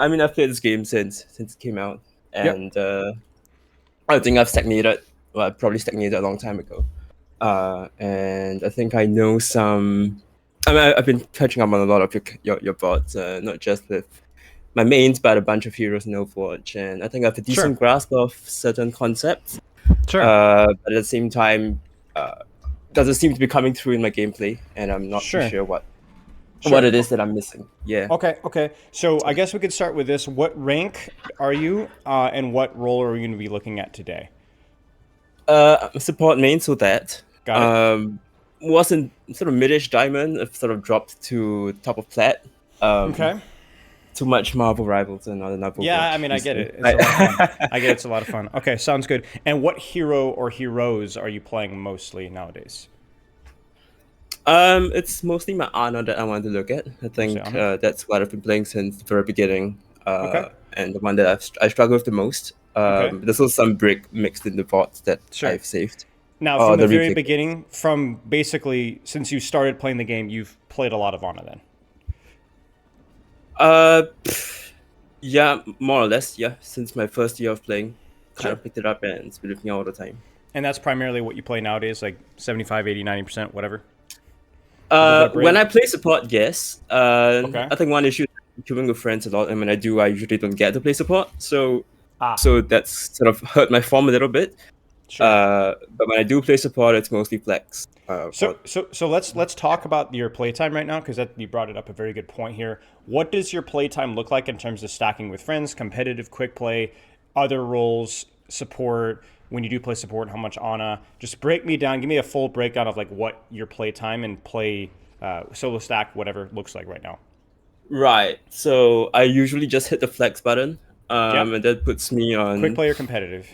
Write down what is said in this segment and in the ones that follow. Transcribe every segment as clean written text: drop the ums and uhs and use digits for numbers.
I mean, I've played this game since it came out, Yep. and I think I've stagnated. Well, I probably stagnated a long time ago. And I think I know some. I mean, I've been catching up on a lot of your bots, not just with my mains, but a bunch of heroes in Overwatch, and I think I have a Sure. decent grasp of certain concepts. Sure. But at the same time, doesn't seem to be coming through in my gameplay, and I'm not too Sure. sure what Sure. it is that I'm missing. Yeah. Okay. Okay. So I guess we could start with this. What rank are you, and what role are we going to be looking at today? I'm a support main, so that Got it. um, was in sort of midish diamond. I've sort of dropped to top of plat. Um, Okay. too much Marvel Rivals and not enough Yeah, I Overwatch mean, I these get days. it. It's a lot of fun. I get it's a lot of fun. Okay, sounds good. And what hero or heroes are you playing mostly nowadays? It's mostly my Ana that I want to look at. I Mostly think Ana. that's what I've been playing since the very beginning, Okay. and the one that I struggle with the most. Okay. There's also some brick mixed in the bots that Sure. I've saved. Now, Oh, from the the very replay codes. beginning, from basically since you started playing the game, you've played a lot of Ana then. Uh, yeah, more or less, yeah. Since my first year of playing, kind Sure. of picked it up and it's been with me all the time. And that's primarily what you play nowadays, like 75, 80, 90%, whatever. A little bit of When I break. play support, yes. Okay. I think one issue is queuing with friends a lot, and when I do, I usually don't get to play support. So, Ah, so that's sort of hurt my form a little bit. sure. But when I do play support, it's mostly flex. So let's talk about your playtime right now because that you brought it up a very good point here. What does your playtime look like in terms of stacking with friends, competitive, quick play, other roles, support? When you do play support, how much Ana? Just break me down. Give me a full breakdown of like what your playtime and play solo stack, whatever looks like right now. Right. So I usually just hit the flex button, Yep. and that puts me Quick on. play or competitive?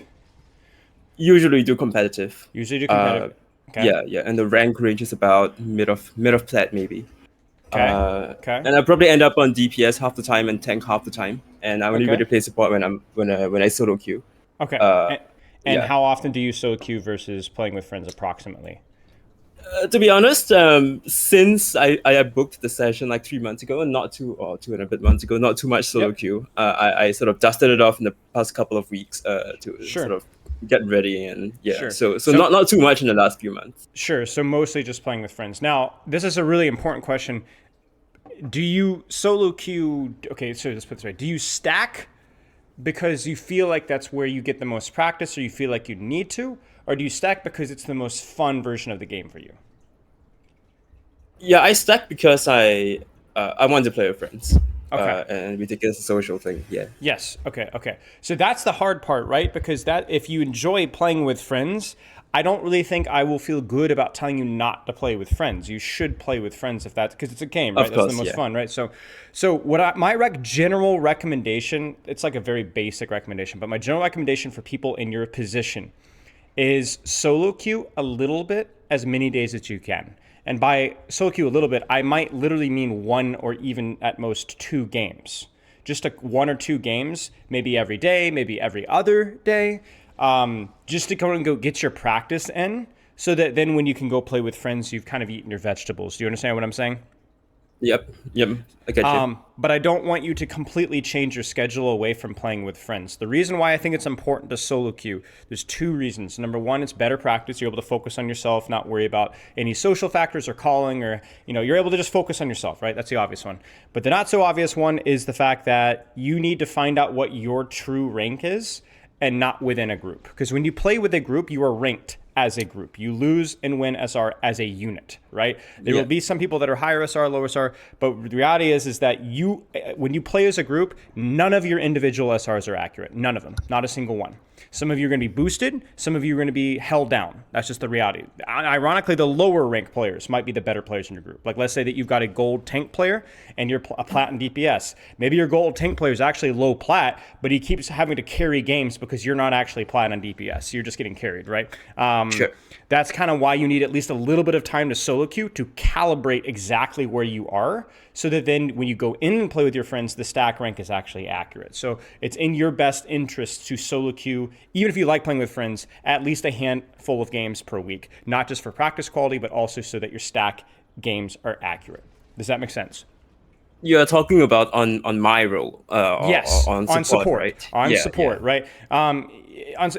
Usually do competitive. Usually do Uh, competitive. Okay. yeah, and the rank range is about mid of plat maybe. Okay. Okay. And I probably end up on DPS half the time and tank half the time. And I only Okay. really play support when I solo queue. Okay. Uh, And yeah. how often do you solo queue versus playing with friends approximately? To be honest, since I booked the session like 3 months ago, and not two or 2.5 months ago, not too much solo Yep. queue. I sort of dusted it off in the past couple of weeks to sort Sure. of get ready, and yeah, Sure. so So not too much in the last few months. sure. So mostly just playing with friends. Now, this is a really important question. Do you solo queue? Okay, so let's put it this way. Do you stack because you feel like that's where you get the most practice, or you feel like you need to, or do you stack because it's the most fun version of the game for you? Yeah, I stack because I want to play with friends, Okay. and we think it's a social thing. Yeah. Yes. Okay. Okay. So that's the hard part, right? Because that if you enjoy playing with friends, I don't really think I will feel good about telling you not to play with friends. You should play with friends if that's because it's a game, right? Of That's the course, most yeah. fun, right? So my general recommendation, it's like a very basic recommendation, but my general recommendation for people in your position is solo queue a little bit as many days as you can. And by solo queue a little bit, I might literally mean one or even at most two games. Just one or two games, maybe every day, maybe every other day, just to go and go get your practice in so that then when you can go play with friends, you've kind of eaten your vegetables. Do you understand what I'm saying? Yep, I get you. But I don't want you to completely change your schedule away from playing with friends. The reason why I think it's important to solo queue, there's two reasons. Number one, it's better practice. You're able to focus on yourself, not worry about any social factors or calling or, you're able to just focus on yourself, right? That's the obvious one. But the not so obvious one is the fact that you need to find out what your true rank is and not within a group. Because when you play with a group, you are ranked as a group. You lose and win SR as a unit, right? There will Yeah. be some people that are higher SR, lower SR, but the reality is that when you play as a group, none of your individual SRs are accurate. None of them, not a single one. Some of you are going to be boosted. Some of you are going to be held down. That's just the reality. Ironically, the lower ranked players might be the better players in your group. Like let's say that you've got a gold tank player and you're a plat in DPS. Maybe your gold tank player is actually low plat, but he keeps having to carry games because you're not actually plat on DPS. You're just getting carried, right? Sure. That's kind of why you need at least a little bit of time to solo queue to calibrate exactly where you are so that then when you go in and play with your friends, the stack rank is actually accurate. So it's in your best interest to solo queue, even if you like playing with friends, at least a handful of games per week, not just for practice quality, but also so that your stack games are accurate. Does that make sense? you're talking about on my role, Yes, or on on support, support, right? on Yeah, yeah. support, right?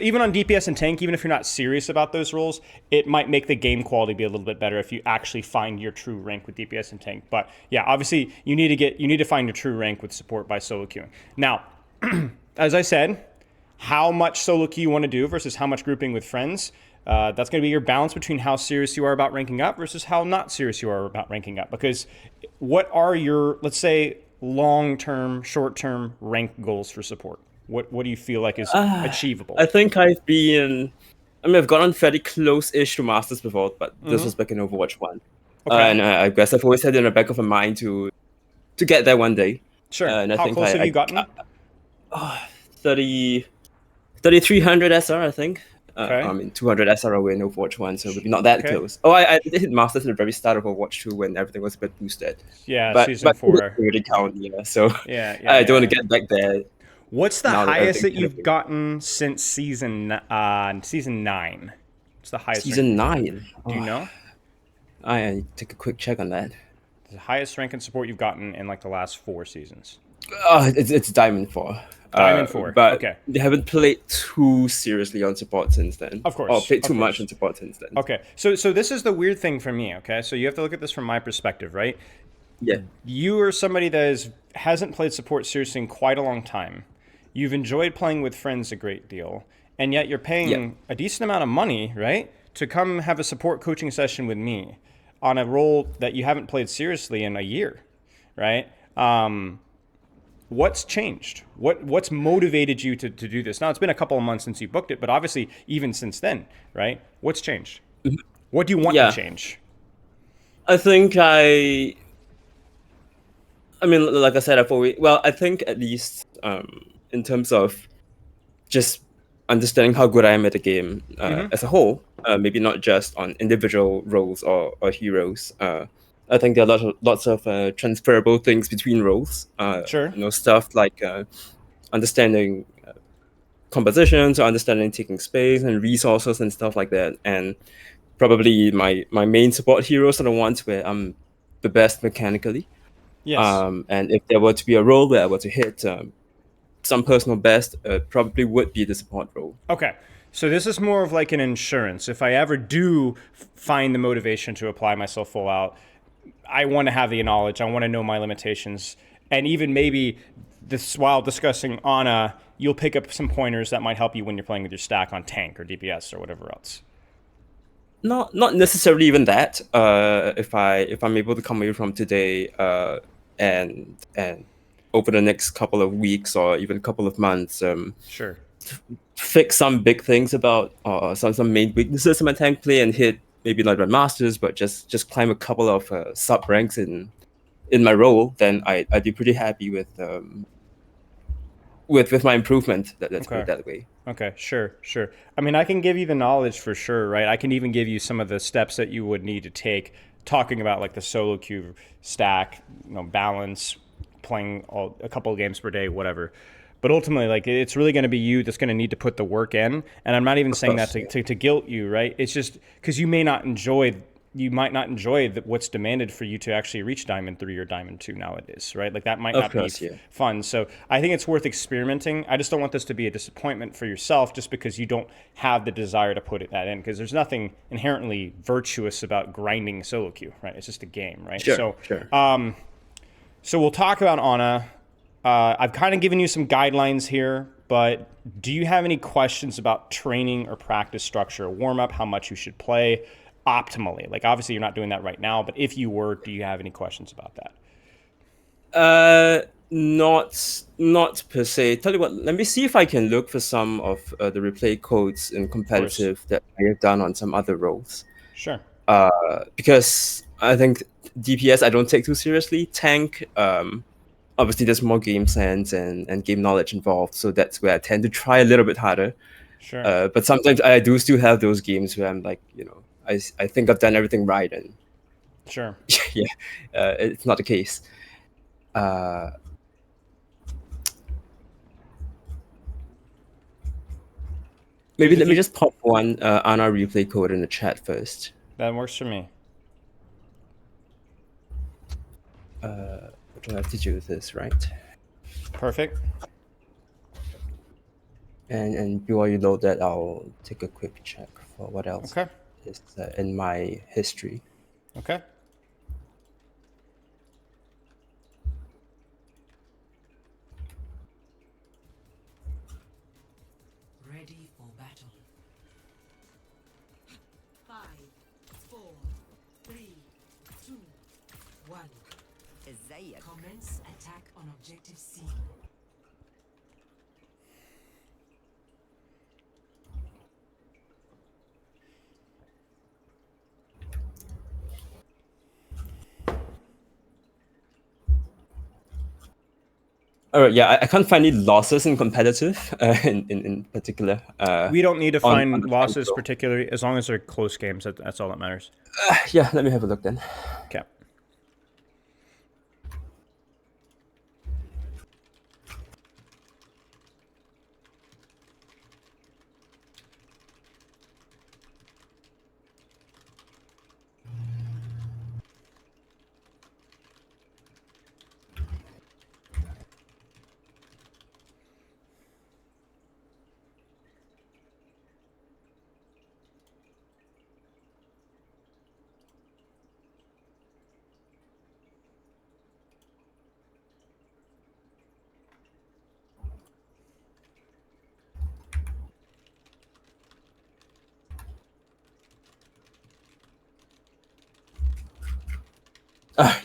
Even on DPS and tank, even if you're not serious about those roles, it might make the game quality be a little bit better if you actually find your true rank with DPS and tank. But yeah, obviously you need to find your true rank with support by solo queuing. Now, as I said, how much solo queue you want to do versus how much grouping with friends. That's going to be your balance between how serious you are about ranking up versus how not serious you are about ranking up. Because what are your, let's say, long-term, short-term rank goals for support? What do you feel like is achievable? I think I've been. I mean, I've gotten fairly close-ish to masters before, but this was back in Overwatch One, Okay, and I guess I've always had it in the back of my mind to get there one day. sure. And I How think close have you I gotten? 30 3,300 SR, I think. I Okay, mean, 200 SR in Overwatch 1, so maybe not that okay. close. Oh, I did hit Masters at the very start of Overwatch 2 when everything was a bit boosted. Yeah, But season it doesn't four. really count, yeah. So Yeah, yeah, I don't want yeah. to get back there What's the now that highest everything's that kind of you've gotten since season 9? What's the highest rank Season you've gotten? 9. Do you Oh, know? I take a quick check on that. The highest rank and support you've gotten in like the last 4 seasons. It's Diamond 4. Diamond 4. But Okay. they haven't played too seriously on support since then. Of Or course. played Of too much on course. support since then. Okay. So this is the weird thing for me, okay? So you have to look at this from my perspective, right? Yeah. You are somebody that hasn't played support seriously in quite a long time. You've enjoyed playing with friends a great deal, and yet you're Yeah. paying a decent amount of money, right, to come have a support coaching session with me on a role that you haven't played seriously in a year, right? What's changed? What's motivated you to do this? Now it's been a couple of months since you booked it, but obviously even since then, right? What's changed? What do you want to Yeah. change? I think I mean, like I said, I think at least in terms of just understanding how good I am at the game as a whole, maybe not just on individual roles or heroes. I think there are lots of transferable things between roles. Sure. Stuff like understanding compositions, or understanding taking space and resources and stuff like that. And probably my main support heroes are the ones where I'm the best mechanically. Yes. And if there were to be a role where I were to hit some personal best, probably would be the support role. Okay. So this is more of like an insurance. If I ever do find the motivation to apply myself full out, I want to have the knowledge. I want to know my limitations. And even maybe this while discussing Ana, you'll pick up some pointers that might help you when you're playing with your stack on tank or DPS or whatever else. Not necessarily even that. If I'm able to come away from today, and over the next couple of weeks or even couple of months, Sure. fix some big things about some main weaknesses in my tank play and hit maybe not my masters, but just climb a couple of sub ranks in my role, then I'd be pretty happy with my improvement. Let's put it Okay. that way. Okay, sure. I mean, I can give you the knowledge for sure, right? I can even give you some of the steps that you would need to take, talking about like the solo queue stack, balance, playing a couple of games per day, whatever. But ultimately, like it's really going to be you that's going to need to put the work in. And I'm not even Of saying that course, yeah. to guilt you, right? It's just because you might not enjoy what's demanded for you to actually reach Diamond 3 or Diamond 2 nowadays, right? Like that might Of not be course, yeah. fun. So I think it's worth experimenting. I just don't want this to be a disappointment for yourself just because you don't have the desire to put that in, because there's nothing inherently virtuous about grinding solo queue, right? It's just a game, right? Sure, So, sure. so we'll talk about Ana. I've kind of given you some guidelines here, but do you have any questions about training or practice structure, warm up, how much you should play optimally? Like obviously you're not doing that right now, but if you were, do you have any questions about that? Not per se. Tell you what, let me see if I can look for some of the replay codes in Of course. competitive that I have done on some other roles. Sure. Because I think DPS I don't take too seriously. Tank, obviously there's more game sense and game knowledge involved, so that's where I tend to try a little bit harder. Sure. But sometimes I do still have those games where I'm like, I think I've done everything right, and Sure. yeah, it's not the case. Maybe Here's a let me few. just pop one on our replay code in the chat first. That works for me. I have to do this, right? Perfect. And before you load that, I'll take a quick check for what else Okay. is in my history. Okay. Ready for battle. 5, 4, 3, 2, 1. Commence attack on objective C. All right, yeah, I can't find any losses in competitive, in particular. We don't need to on find the losses console. particularly, as long as they're close games. That's all that matters. Yeah, let me have a look then. Okay.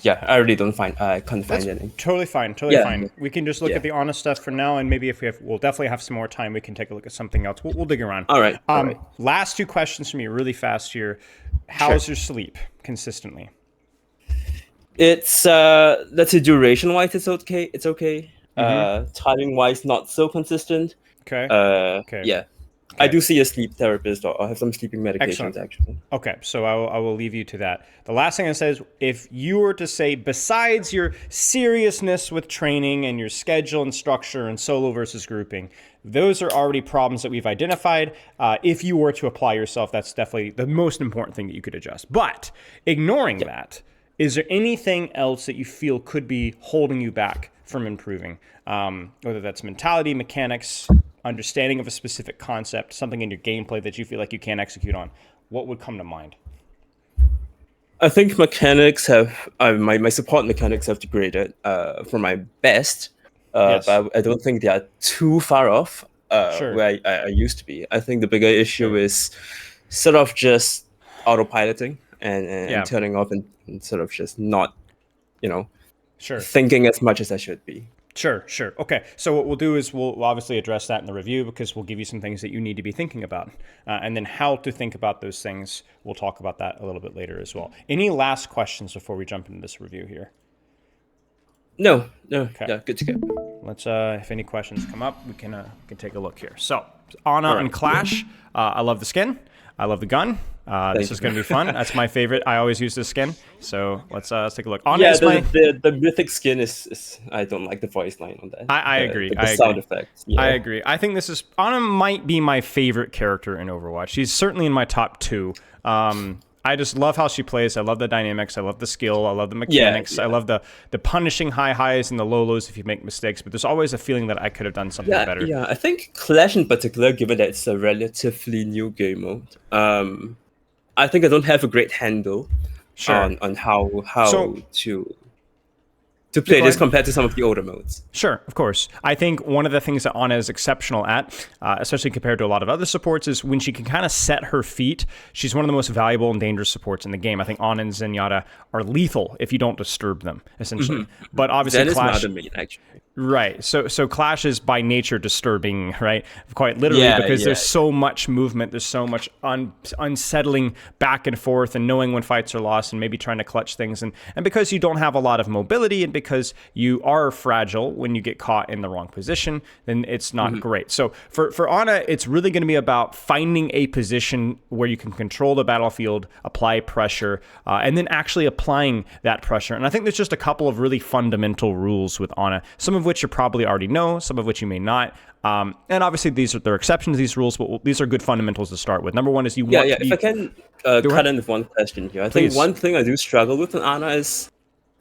Yeah, I really don't find. I can't That's find any. totally fine. Totally Yeah. fine. We can just look Yeah. at the honest stuff for now, and maybe if we'll definitely have some more time, we can take a look at something else. We'll dig around. All right. All right. Last two questions from me, really fast here. How's your sleep consistently? It's let's say duration wise, it's okay. It's okay. Timing wise, not so consistent. Okay. Okay. Yeah. I do see a sleep therapist, or I have some sleeping medications Excellent. actually. Okay, so I will leave you to that. The last thing I say is, if you were to say, besides your seriousness with training and your schedule and structure and solo versus grouping, those are already problems that we've identified. If you were to apply yourself, that's definitely the most important thing that you could adjust. But ignoring that, is there anything else that you feel could be holding you back from improving? Whether that's mentality, mechanics, understanding of a specific concept, something in your gameplay that you feel like you can't execute on, what would come to mind? I think mechanics have my support mechanics have degraded from my best, Yes. but I don't think they are too far off Sure. where I used to be. I think the bigger issue is sort of just autopiloting and turning off and sort of just not, Sure. thinking as much as I should be. Sure. Okay. So what we'll do is we'll obviously address that in the review, because we'll give you some things that you need to be thinking about. And then how to think about those things, we'll talk about that a little bit later as well. Any last questions before we jump into this review here? No. Yeah, good to go. Let's, if any questions come up, we can take a look here. So, Ana right. and Clash. I love the skin. I love the gun. This is going to be fun. That's my favorite. I always use this skin. So let's take a look. Ana Yeah, is my... the mythic skin is I don't like the voice line on that. I agree. The I sound agree. effects. Yeah. I agree. I think this is... Ana might be my favorite character in Overwatch. She's certainly in my top 2. I just love how she plays. I love the dynamics. I love the skill. I love the mechanics. Yeah. I love the punishing high highs and the low lows if you make mistakes. But there's always a feeling that I could have done something better. Yeah, I think Clash in particular, given that it's a relatively new game mode, I think I don't have a great handle on how to play this compared to some of the older modes. Sure, of course. I think one of the things that Ana is exceptional at, especially compared to a lot of other supports, is when she can kind of set her feet. She's one of the most valuable and dangerous supports in the game. I think Ana and Zenyatta are lethal if you don't disturb them, essentially. But obviously, Zen Clash... is not a main, actually. Right. So Clash is by nature disturbing, right? Quite literally, because there's so much movement, there's so much unsettling back and forth, and knowing when fights are lost and maybe trying to clutch things. And because you don't have a lot of mobility, and because you are fragile when you get caught in the wrong position, then it's not great. So for Ana, it's really going to be about finding a position where you can control the battlefield, apply pressure, and then actually applying that pressure. And I think there's just a couple of really fundamental rules with Ana, some of which you probably already know, some of which you may not. And obviously, there are exceptions to these rules, but these are good fundamentals to start with. Number one is if I can cut in with one question here. I think Please. one thing I do struggle with in Ana is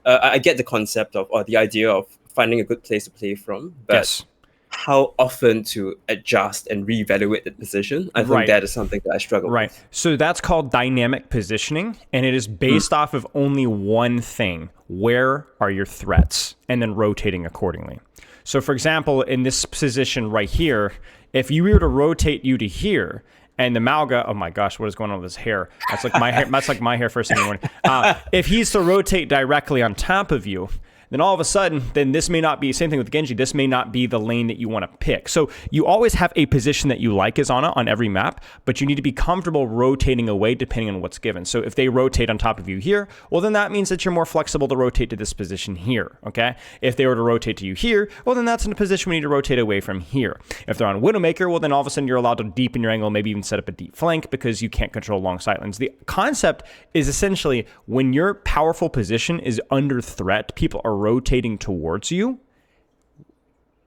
I get the concept of, or the idea of finding a good place to play from, but Yes. how often to adjust and reevaluate the position, I think Right. that is something that I struggle Right. with. So that's called dynamic positioning, and it is based off of only one thing. Where are your threats? And then rotating accordingly. So for example, in this position right here, if you were to rotate you to here, and the Malga, oh my gosh, what is going on with his hair? That's like my hair. That's like my hair first thing in the morning. If he's to rotate directly on top of you, then all of a sudden, then this may not be, same thing with Genji, this may not be the lane that you want to pick. So you always have a position that you like as Ana on every map, but you need to be comfortable rotating away depending on what's given. So if they rotate on top of you here, well, then that means that you're more flexible to rotate to this position here, okay? If they were to rotate to you here, well, then that's in a position we need to rotate away from here. If they're on Widowmaker, well, then all of a sudden you're allowed to deepen your angle, maybe even set up a deep flank because you can't control long sightlines. The concept is essentially when your powerful position is under threat, people are rotating towards you,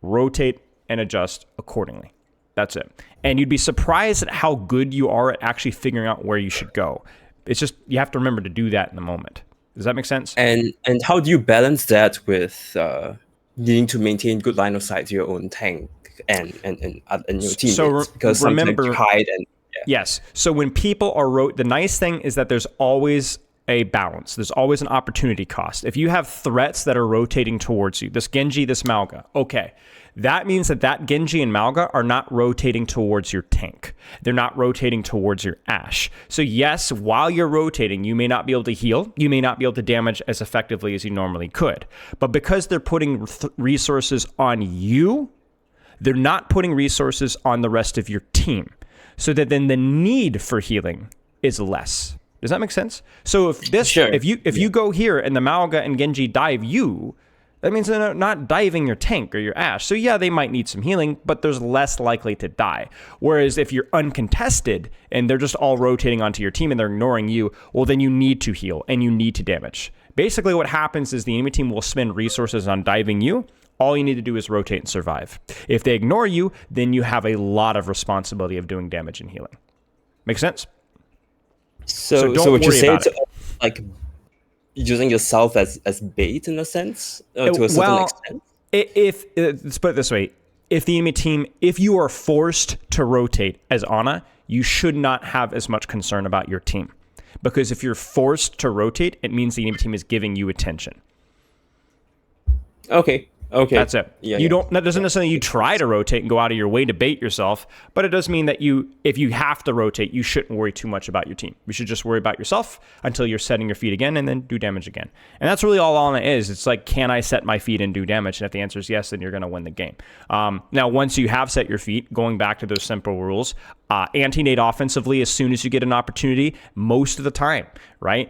rotate and adjust accordingly. That's it. And you'd be surprised at how good you are at actually figuring out where you should go. It's just, you have to remember to do that in the moment. Does that make sense? And how do you balance that with needing to maintain good line of sight to your own tank and your teammates? So because remember, sometimes you hide and yes. So when people are the nice thing is that there's always a balance. There's always an opportunity cost. If you have threats that are rotating towards you, this Genji, this Malga, okay, that means that Genji and Malga are not rotating towards your tank. They're not rotating towards your Ashe. So yes, while you're rotating, you may not be able to heal. You may not be able to damage as effectively as you normally could. But because they're putting resources on you, they're not putting resources on the rest of your team. So that then the need for healing is less. Does that make sense? So if this, Sure. if you go here and the Malga and Genji dive you, that means they're not diving your tank or your Ashe. So yeah, they might need some healing, but there's less likely to die. Whereas if you're uncontested and they're just all rotating onto your team and they're ignoring you, well, then you need to heal and you need to damage. Basically what happens is the enemy team will spend resources on diving you. All you need to do is rotate and survive. If they ignore you, then you have a lot of responsibility of doing damage and healing. Make sense? So don't what you worry say about to like using yourself as bait in a sense to a certain extent. If let's put it this way, if the enemy team, if you are forced to rotate as Ana, you should not have as much concern about your team. Because if you're forced to rotate, it means the enemy team is giving you attention. Okay. That's it. Yeah, That doesn't necessarily you try to rotate and go out of your way to bait yourself, but it does mean that if you have to rotate, you shouldn't worry too much about your team. You should just worry about yourself until you're setting your feet again and then do damage again. And that's really all Ana is. It's like, can I set my feet and do damage? And if the answer is yes, then you're going to win the game. Now, once you have set your feet, going back to those simple rules, anti-nade offensively as soon as you get an opportunity, most of the time, right?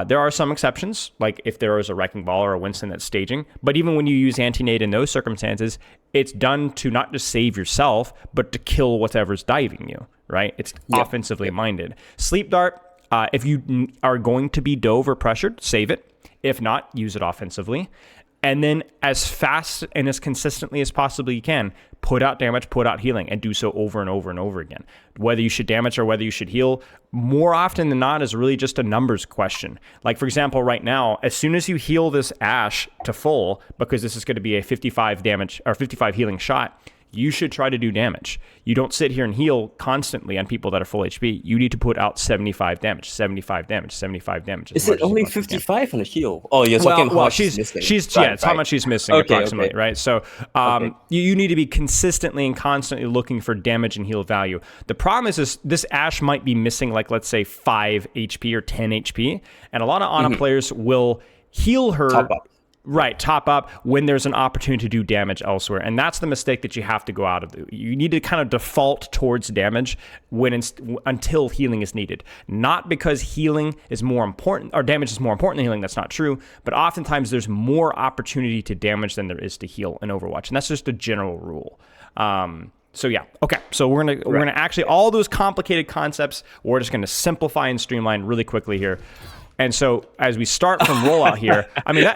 There are some exceptions, like if there is a Wrecking Ball or a Winston that's staging, but even when you use anti-nade in those circumstances, it's done to not just save yourself, but to kill whatever's diving you, right? It's offensively minded. Sleep Dart, if you are going to be dove or pressured, save it. If not, use it offensively. And then as fast and as consistently as possibly you can, put out damage, put out healing, and do so over and over and over again. Whether you should damage or whether you should heal, more often than not is really just a numbers question. Like, for example, right now, as soon as you heal this Ashe to full, because this is going to be a 55 damage or 55 healing shot, you should try to do damage. You don't sit here and heal constantly on people that are full HP. You need to put out 75 damage, 75 damage, 75 damage. Is it only 55 on the heal? Oh, you're talking how she's missing. It's how much she's missing approximately, right? So you need to be consistently and constantly looking for damage and heal value. The problem is this Ashe might be missing, like, let's say 5 HP or 10 HP, and a lot of Ana players will heal her. Top up. Right, top up when there's an opportunity to do damage elsewhere. And that's the mistake that you have to go out of. You need to kind of default towards damage until healing is needed. Not because healing is more important, or damage is more important than healing, that's not true, but oftentimes there's more opportunity to damage than there is to heal in Overwatch. And that's just a general rule. So yeah, okay. So we're gonna actually, all those complicated concepts, we're just gonna simplify and streamline really quickly here. And so as we start from rollout here, I mean,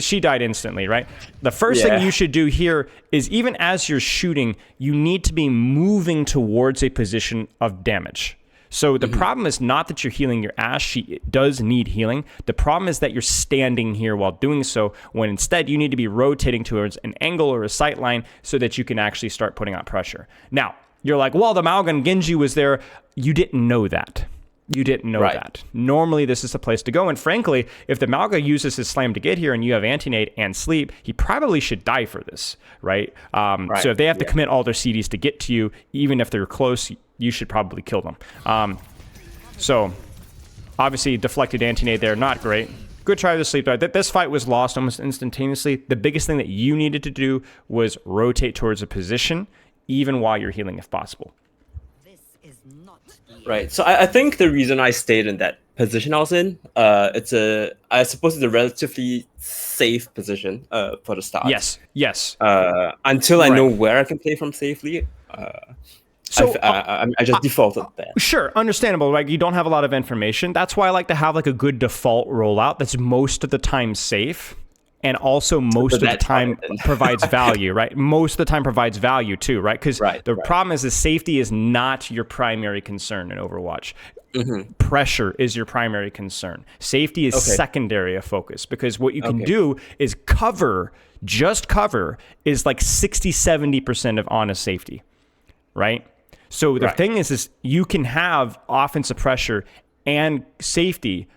she died instantly, right? The first thing you should do here is, even as you're shooting, you need to be moving towards a position of damage. So the problem is not that you're healing your Ashe. She does need healing. The problem is that you're standing here while doing so, when instead you need to be rotating towards an angle or a sight line so that you can actually start putting out pressure. Now, you're like, well, the Malgan Genji was there. You didn't know that. You didn't know that. Normally, this is the place to go. And frankly, if the Malga uses his slam to get here and you have anti-nade and sleep, he probably should die for this, right? So if they have to commit all their CDs to get to you, even if they're close, you should probably kill them. So obviously, deflected anti-nade there, not great. Good try to sleep. This fight was lost almost instantaneously. The biggest thing that you needed to do was rotate towards a position, even while you're healing if possible. Right. So I think the reason I stayed in that position I was in, I suppose it's a relatively safe position for the start. Yes. Until I know where I can play from safely. So I just defaulted there. Sure, understandable. Right, you don't have a lot of information. That's why I like to have like a good default rollout that's most of the time safe. And also most of the time provides value, right? Most of the time provides value too, right? Because the problem is safety is not your primary concern in Overwatch. Pressure is your primary concern. Safety is secondary of focus, because what you can do is cover, just cover, is like 60-70% of honest safety, right? So the thing is you can have offensive pressure and safety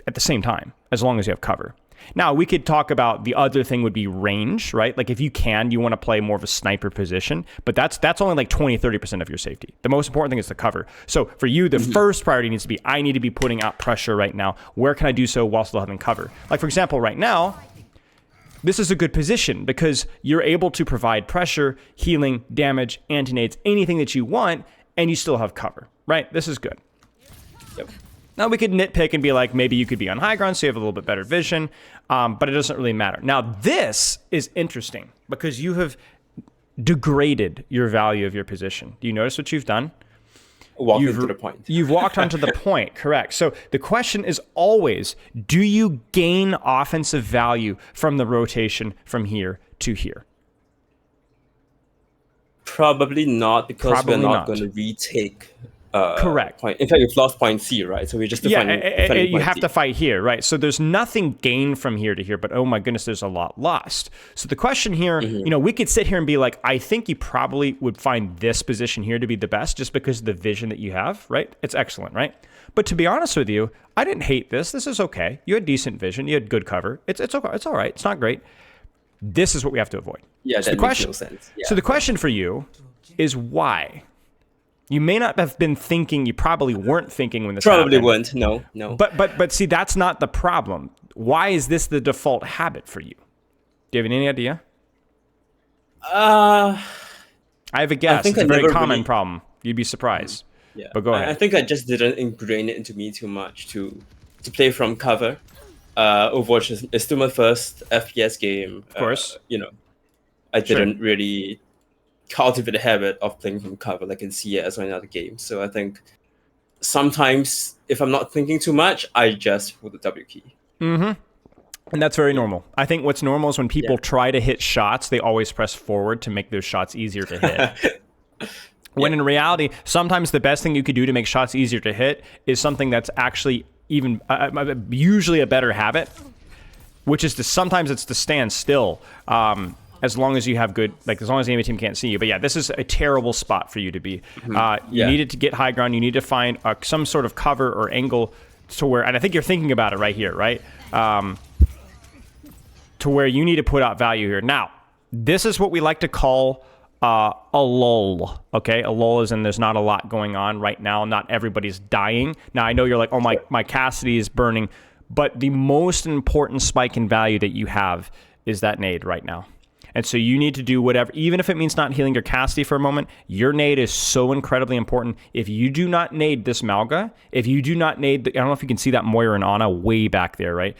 at the same time, as long as you have cover. Now, we could talk about the other thing would be range, right? Like if you want to play more of a sniper position, but that's only like 20-30% of your safety. The most important thing is the cover. So for you, the first priority needs to be, I need to be putting out pressure right now. Where can I do so while still having cover? Like for example, right now, this is a good position because you're able to provide pressure, healing, damage, anti-nades, anything that you want, and you still have cover, right? This is good. Yep. Now, we could nitpick and be like, maybe you could be on high ground, so you have a little bit better vision, but it doesn't really matter. Now, this is interesting because you have degraded your value of your position. Do you notice what you've done? Walking to the point. You've walked onto the point, correct. So the question is always, do you gain offensive value from the rotation from here to here? Probably not, because we're not going to retake correct point. In fact, we've lost point C, right? So we're just defending you have to fight here, right? So there's nothing gained from here to here, but oh my goodness, there's a lot lost. So the question here, we could sit here and be like, I think you probably would find this position here to be the best just because of the vision that you have, right? It's excellent, right? But to be honest with you, I didn't hate this. This is okay. You had decent vision. You had good cover. It's okay. It's all right. It's not great. This is what we have to avoid. Yeah, so that makes no sense. Yeah. So the question for you is why? You may not have been thinking, you probably weren't thinking when this probably happened. Weren't, no. But see, that's not the problem. Why is this the default habit for you? Do you have any idea? I have a guess. It's a very common problem. You'd be surprised. Yeah. But go ahead. I think I just didn't ingrain it into me too much to play from cover. Overwatch is still my first FPS game. Of course. I didn't really cultivate the habit of playing from cover like in CS or in other games. So I think sometimes if I'm not thinking too much, I just hold the W key. And that's very normal. I think what's normal is when people try to hit shots, they always press forward to make those shots easier to hit. When in reality, sometimes the best thing you could do to make shots easier to hit is something that's actually even usually a better habit, which is sometimes it's to stand still. As long as you have good, as long as the enemy team can't see you. But yeah, this is a terrible spot for you to be. You needed to get high ground. You need to find some sort of cover or angle to where, and I think you're thinking about it right here, right? To where you need to put out value here. Now, this is what we like to call a lull, okay? A lull is in there's not a lot going on right now. Not everybody's dying. Now, I know you're like, oh, my Cassidy is burning. But the most important spike in value that you have is that nade right now. And so you need to do whatever, even if it means not healing your Cassidy for a moment, your nade is so incredibly important. If you do not nade this Malga, if you do not nade, I don't know if you can see that Moira and Ana way back there, right?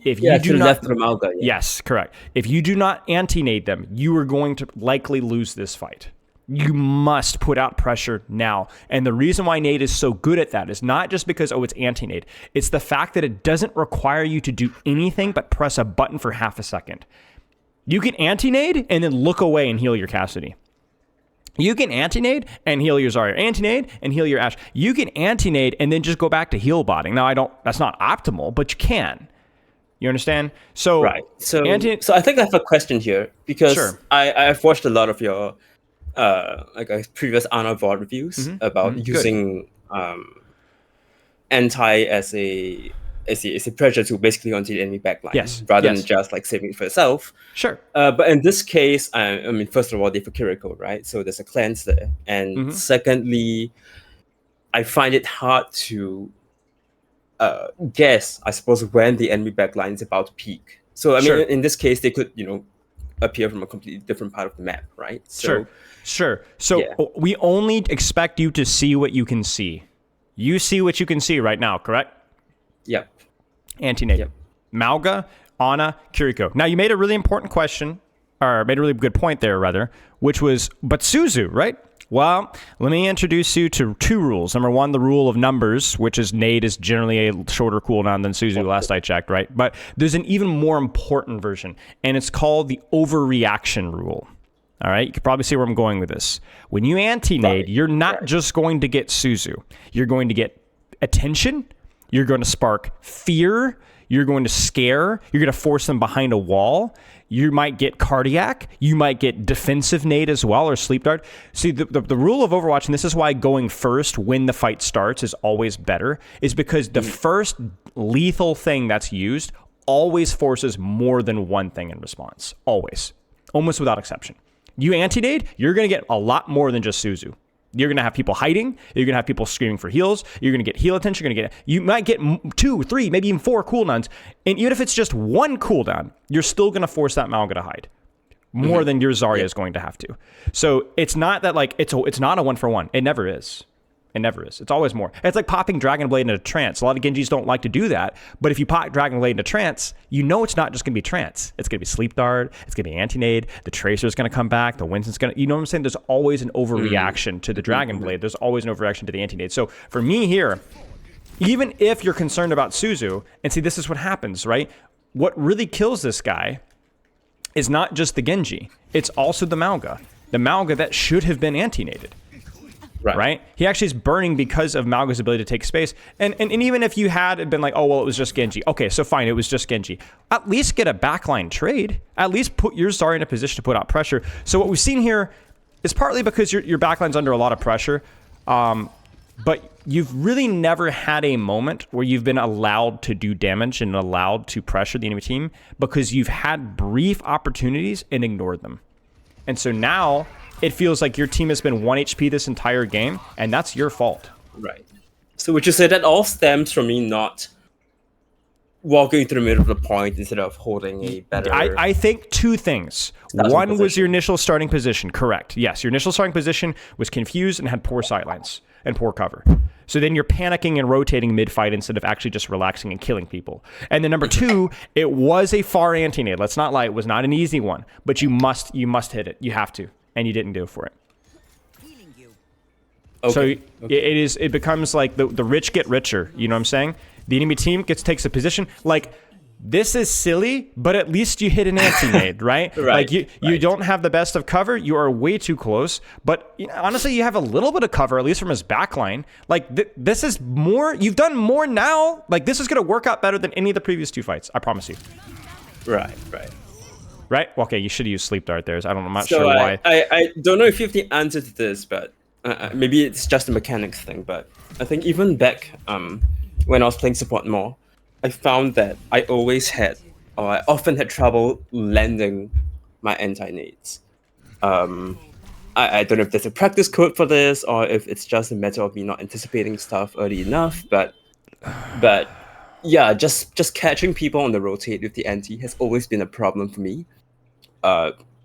If you do not, left of Malga, yes, correct. If you do not anti-nade them, you are going to likely lose this fight. You must put out pressure now. And the reason why nade is so good at that is not just because, it's anti-nade. It's the fact that it doesn't require you to do anything but press a button for half a second. You can anti-nade and then look away and heal your Cassidy. You can anti-nade and heal your Zarya, anti-nade and heal your Ashe. You can anti-nade and then just go back to heal botting. Now, that's not optimal, but you can. You understand? So, right. So I think I have a question here because Sure. I've watched a lot of your previous Ana VOD reviews about using anti as a pressure tool basically onto the enemy backline rather than just like saving it for yourself. Sure. But in this case, I mean, first of all, they have a Kiriko, right? So there's a cleanse there, and secondly, I find it hard to guess, I suppose, when the enemy backline is about to peak. So I mean, in this case, they could appear from a completely different part of the map, right? So, Sure. So we only expect you to see what you can see. You see what you can see right now, correct? Yep. Anti-nade. Yep. Mauga, Ana, Kiriko. Now, you made a really important question, or made a really good point there, rather, which was, but Suzu, right? Well, let me introduce you to 2 rules. Number 1, the rule of numbers, which is nade is generally a shorter cooldown than Suzu, last I checked, right? But there's an even more important version, and it's called the overreaction rule. All right, you can probably see where I'm going with this. When you anti-nade, you're not just going to get Suzu. You're going to get attention. You're going to spark fear. You're going to scare. You're going to force them behind a wall. You might get cardiac. You might get defensive nade as well, or sleep dart. See, the rule of Overwatch, and this is why going first when the fight starts is always better, is because the first lethal thing that's used always forces more than one thing in response. Always. Almost without exception. You anti-nade, you're going to get a lot more than just Suzu. You're going to have people hiding. You're going to have people screaming for heals. You're going to get heal attention. You might get 2, 3, maybe even 4 cooldowns. And even if it's just 1 cooldown, you're still going to force that Mauga to hide more than your Zarya is going to have to. So it's not that like it's not a 1-for-1. It never is. It never is. It's always more. It's like popping Dragon Blade into trance. A lot of Genjis don't like to do that, but if you pop Dragon Blade into trance, you know it's not just going to be trance. It's going to be sleep dart. It's going to be anti-nade. The Tracer's going to come back. The Winston's going to... You know what I'm saying? There's always an overreaction to the Dragon Blade. There's always an overreaction to the anti-nade. So for me here, even if you're concerned about Suzu, and see, this is what happens, right? What really kills this guy is not just the Genji. It's also the Mauga. The Mauga that should have been anti-naded. Right? He actually is burning because of Mauga's ability to take space. And even if you had been like, oh, well, it was just Genji. Okay, so fine, it was just Genji. At least get a backline trade. At least put your Zarya in a position to put out pressure. So what we've seen here is partly because your backline's under a lot of pressure. But you've really never had a moment where you've been allowed to do damage and allowed to pressure the enemy team because you've had brief opportunities and ignored them. And so now it feels like your team has been 1 HP this entire game, and that's your fault. Right. So would you say that all stems from me not walking through the middle of the point instead of holding a better... I think 2 things. One was your initial starting position. Correct. Yes, your initial starting position was confused and had poor sightlines and poor cover. So then you're panicking and rotating mid-fight instead of actually just relaxing and killing people. And then number 2, it was a far anti-nade. Let's not lie. It was not an easy one, but you must hit it. You have to. And you didn't do it for it. Okay. So it becomes like the rich get richer. You know what I'm saying? The enemy team takes a position. Like, this is silly, but at least you hit an anti-nade, right? Like you don't have the best of cover. You are way too close. But honestly, you have a little bit of cover, at least from his backline. Like, this is more. You've done more now. Like, this is going to work out better than any of the previous 2 fights. I promise you. Right. Okay, you should use sleep dart there. I'm not sure why. I don't know if you have the answer to this, but maybe it's just a mechanics thing. But I think even back when I was playing support more, I found that I often had trouble landing my anti-nades. I don't know if there's a practice code for this or if it's just a matter of me not anticipating stuff early enough, but yeah, just catching people on the rotate with the anti has always been a problem for me.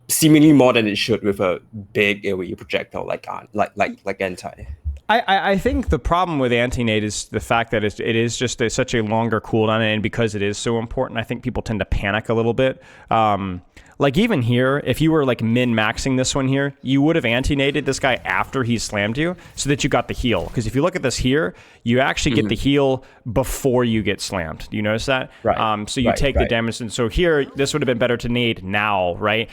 Seemingly more than it should with a big AoE projectile like anti. I think the problem with anti-nade is the fact that it is just such a longer cooldown, and because it is so important, I think people tend to panic a little bit. Like even here, if you were like min-maxing this one here, you would have anti-naded this guy after he slammed you so that you got the heal. Because if you look at this here, you actually get the heal before you get slammed. Do you notice that? Right. So you take the damage. And so here, this would have been better to nade now, right?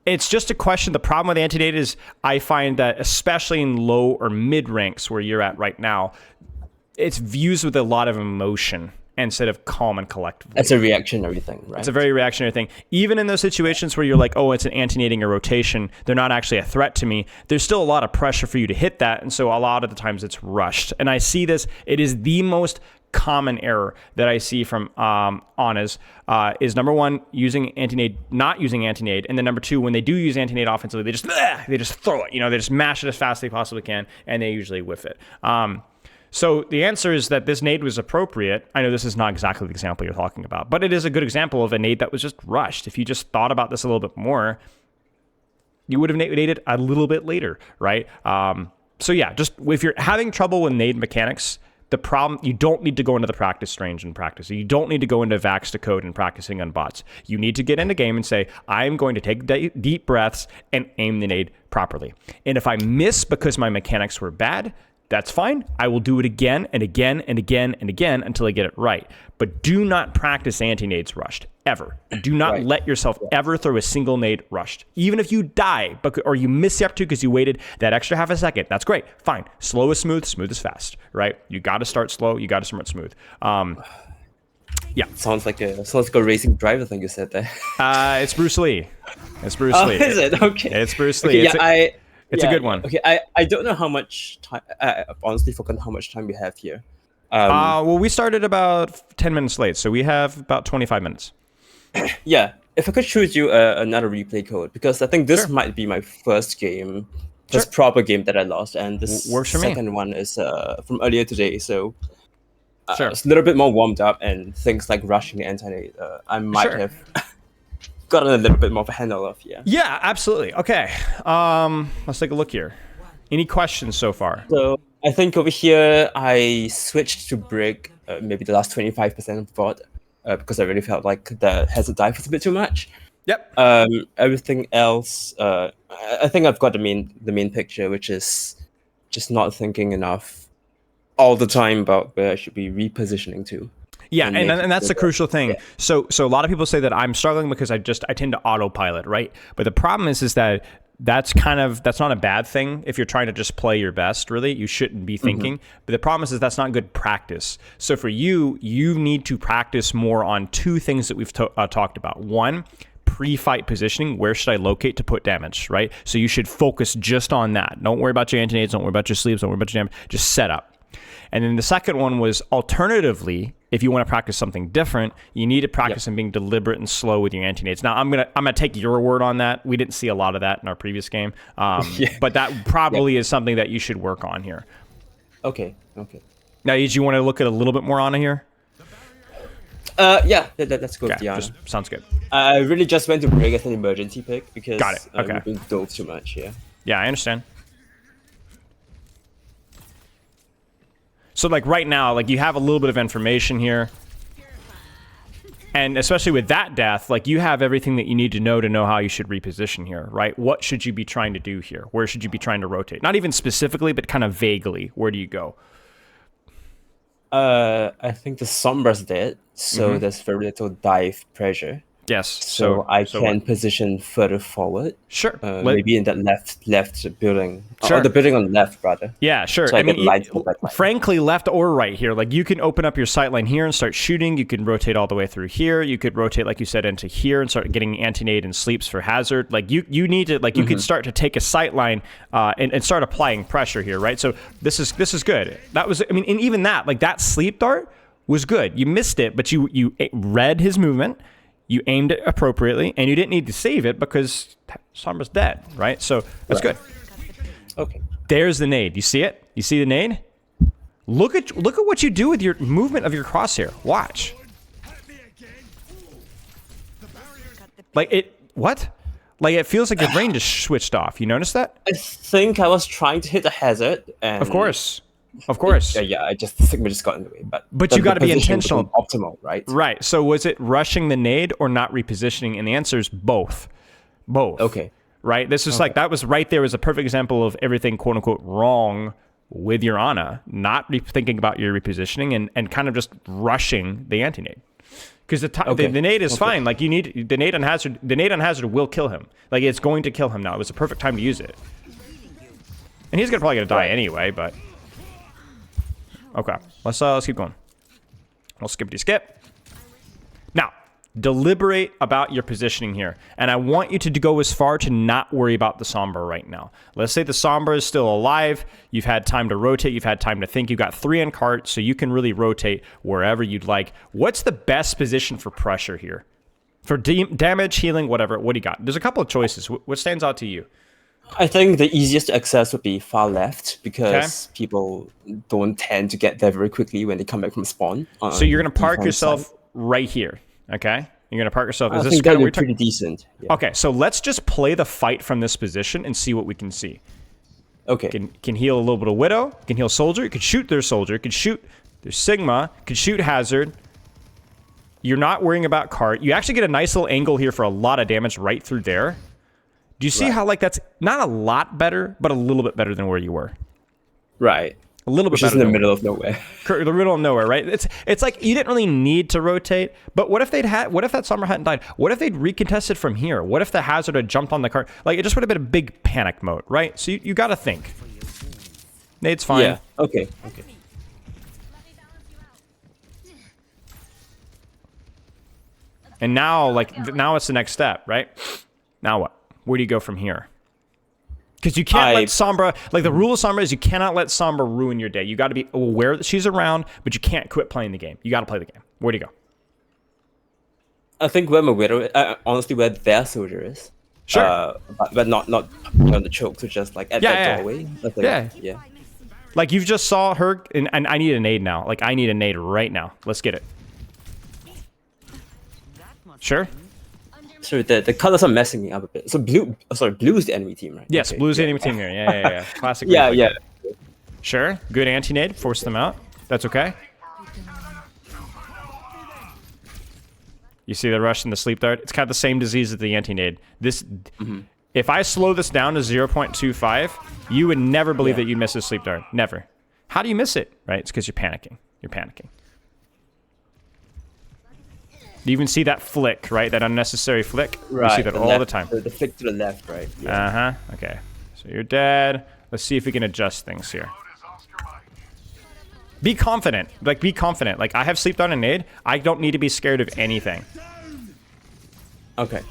It's just a question. The problem with anti-nade is I find that especially in low or mid ranks where you're at right now, it's views with a lot of emotion instead of calm and collective. It's a reactionary thing, right? It's a very reactionary thing. Even in those situations where you're like, oh, it's an anti-nading or rotation, they're not actually a threat to me. There's still a lot of pressure for you to hit that. And so a lot of the times it's rushed. And I see this, it is the most common error that I see from Anas is number one, using anti-nade, not using anti-nade. And then number two, when they do use anti-nade offensively, they just throw it, they just mash it as fast as they possibly can. And they usually whiff it. So the answer is that this nade was appropriate. I know this is not exactly the example you're talking about, but it is a good example of a nade that was just rushed. If you just thought about this a little bit more, you would have naded a little bit later, right? So yeah, just if you're having trouble with nade mechanics, the problem, you don't need to go into the practice range and practice. You don't need to go into Vax to code and practicing on bots. You need to get in the game and say, I'm going to take deep breaths and aim the nade properly. And if I miss because my mechanics were bad, that's fine. I will do it again and again and again and again until I get it right. But do not practice anti-nades rushed, ever. Do not let yourself ever throw a single nade rushed. Even if you die or you miss the opportunity because you waited that extra half a second, that's great. Fine. Slow is smooth, smooth is fast, right? You got to start slow. You got to start smooth. Yeah. Sounds like a racing driver thing you said there. It's Bruce Lee. It's Bruce Lee. Is it? Okay. It's Bruce Lee. Okay, It's a good one. Okay, I don't know how much time. I honestly forgot how much time we have here. Well, we started about 10 minutes late, so we have about 25 minutes. Yeah, if I could choose you another replay code, because I think this might be my first proper game that I lost, and this second one is from earlier today, so it's a little bit more warmed up, and things like rushing the anti-nade, I might have gotten a little bit more of a handle of. Yeah, absolutely. Okay, let's take a look here. Any questions so far? So I think over here I switched to brick maybe the last 25% of the board because I really felt like the hazard dive was a bit too much. Yep. Everything else, I think I've got the main picture, which is just not thinking enough all the time about where I should be repositioning to. Yeah, and that's the crucial thing. Yeah. So a lot of people say that I'm struggling because I tend to autopilot, right? But the problem is that that's not a bad thing if you're trying to just play your best, really. You shouldn't be thinking. But the problem is that's not good practice. So for you need to practice more on two things that we've talked about. One, pre-fight positioning. Where should I locate to put damage, right? So you should focus just on that. Don't worry about your anti-nades, don't worry about your sleeves, don't worry about your damage. Just set up. And then the second one was, alternatively, if you want to practice something different, you need to practice in being deliberate and slow with your anti-nades. Now, I'm gonna take your word on that. We didn't see a lot of that in our previous game, but that probably is something that you should work on here. Okay. Now, did you want to look at a little bit more Ana here? Yeah, let's go with okay, Diana. Sounds good. I really just went to break as an emergency pick because Got it. Okay. we've been dove too much. Yeah, I understand. So like right now, like you have a little bit of information here. And especially with that death, like you have everything that you need to know how you should reposition here, right? What should you be trying to do here? Where should you be trying to rotate? Not even specifically, but kind of vaguely. Where do you go? I think the Sombra's dead, so there's very little dive pressure. Yes. So I can position further forward. Sure. Maybe in that left building. Sure. Or the building on the left, rather. Yeah, sure. So I mean, frankly, left or right here. Like you can open up your sight line here and start shooting. You can rotate all the way through here. You could rotate, like you said, into here and start getting anti-nade and sleeps for hazard. Like you need to, like you can start to take a sight line and start applying pressure here, right? So this is good. That was, I mean, and even that, like that sleep dart was good. You missed it, but you read his movement. You aimed it appropriately, and you didn't need to save it because Sombra's dead, right? So that's good. Okay. There's the nade. You see it? You see the nade? Look at what you do with your movement of your crosshair. Watch. Like it. What? Like it feels like your brain just switched off. You notice that? I think I was trying to hit the hazard, and of course. Yeah. I just think we just got in the way, but you got to be intentional, optimal, right? Right. So was it rushing the nade or not repositioning? And the answer is both. Okay. Right. This is like that was right there as a perfect example of everything quote unquote wrong with your Ana, not thinking about your repositioning and kind of just rushing the anti-nade. Because the nade is fine. Like, you need the nade on hazard. The nade on hazard will kill him. Like, it's going to kill him now. It was a perfect time to use it. And he's probably gonna die anyway. But okay, let's keep going. We'll skip. Now, deliberate about your positioning here. And I want you to go as far to not worry about the Sombra right now. Let's say the Sombra is still alive. You've had time to rotate. You've had time to think. You've got 3 in cart, so you can really rotate wherever you'd like. What's the best position for pressure here? For damage, healing, whatever. What do you got? There's a couple of choices. What stands out to you? I think the easiest to access would be far left because people don't tend to get there very quickly when they come back from spawn. So you're going to park yourself right here, okay? You're going to park yourself. I think that would be pretty decent. Yeah. Okay, so let's just play the fight from this position and see what we can see. Okay. Can heal a little bit of Widow. Can heal Soldier. You can shoot their Soldier. You can shoot their Sigma. You can shoot Hazard. You're not worrying about cart. You actually get a nice little angle here for a lot of damage right through there. Do you see how, like, that's not a lot better, but a little bit better than where you were? Right. A little bit Which better. is in the middle of nowhere. The middle of nowhere, right? It's like you didn't really need to rotate, but what if that Sombra hadn't died? What if they'd recontested from here? What if the Hazard had jumped on the cart? Like, it just would have been a big panic mode, right? So you got to think. Nade's fine. Yeah. Okay. And now, now it's the next step, right? Now what? Where do you go from here? Because you can't let Sombra, like, the rule of Sombra is you cannot let Sombra ruin your day. You got to be aware that she's around, but you can't quit playing the game. You got to play the game. Where do you go? I think where my Widow, honestly, where their Soldier is. Sure. But not on the choke, so just like at that doorway. Yeah. Like, you've just saw her, and I need a nade now. Like, I need a nade right now. Let's get it. Sure. So the colors are messing me up a bit. So blue's the enemy team, right? Yes, okay, blue's the enemy team here. Yeah. Classic. Yeah. Sure. Good anti-nade. Force them out. That's okay. You see the rush and the sleep dart? It's kind of the same disease as the anti-nade. If I slow this down to 0.25, you would never believe that you'd miss a sleep dart. Never. How do you miss it? Right? It's because you're panicking. You're panicking. You even see that flick, right? That unnecessary flick. Right. You see that all the time. The flick to the left, right? Yeah. Okay. So you're dead. Let's see if we can adjust things here. Be confident. Like, be confident. Like, I have sleep on a nade. I don't need to be scared of anything. Okay.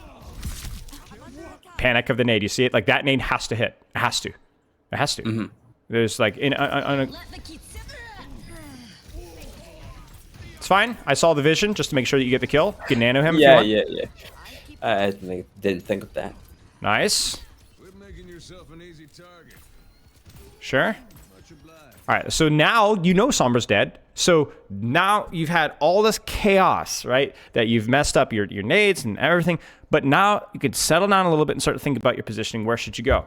Panic of the nade. You see it? Like, that nade has to hit. It has to. It has to. There's, like, it's fine. I saw the vision just to make sure that you get the kill. You can nano him if you want. Yeah. I didn't think of that. Nice. Quit making yourself an easy target. Sure. All right, so now you know Sombra's dead. So now you've had all this chaos, right? That you've messed up your nades and everything. But now you could settle down a little bit and start to think about your positioning. Where should you go?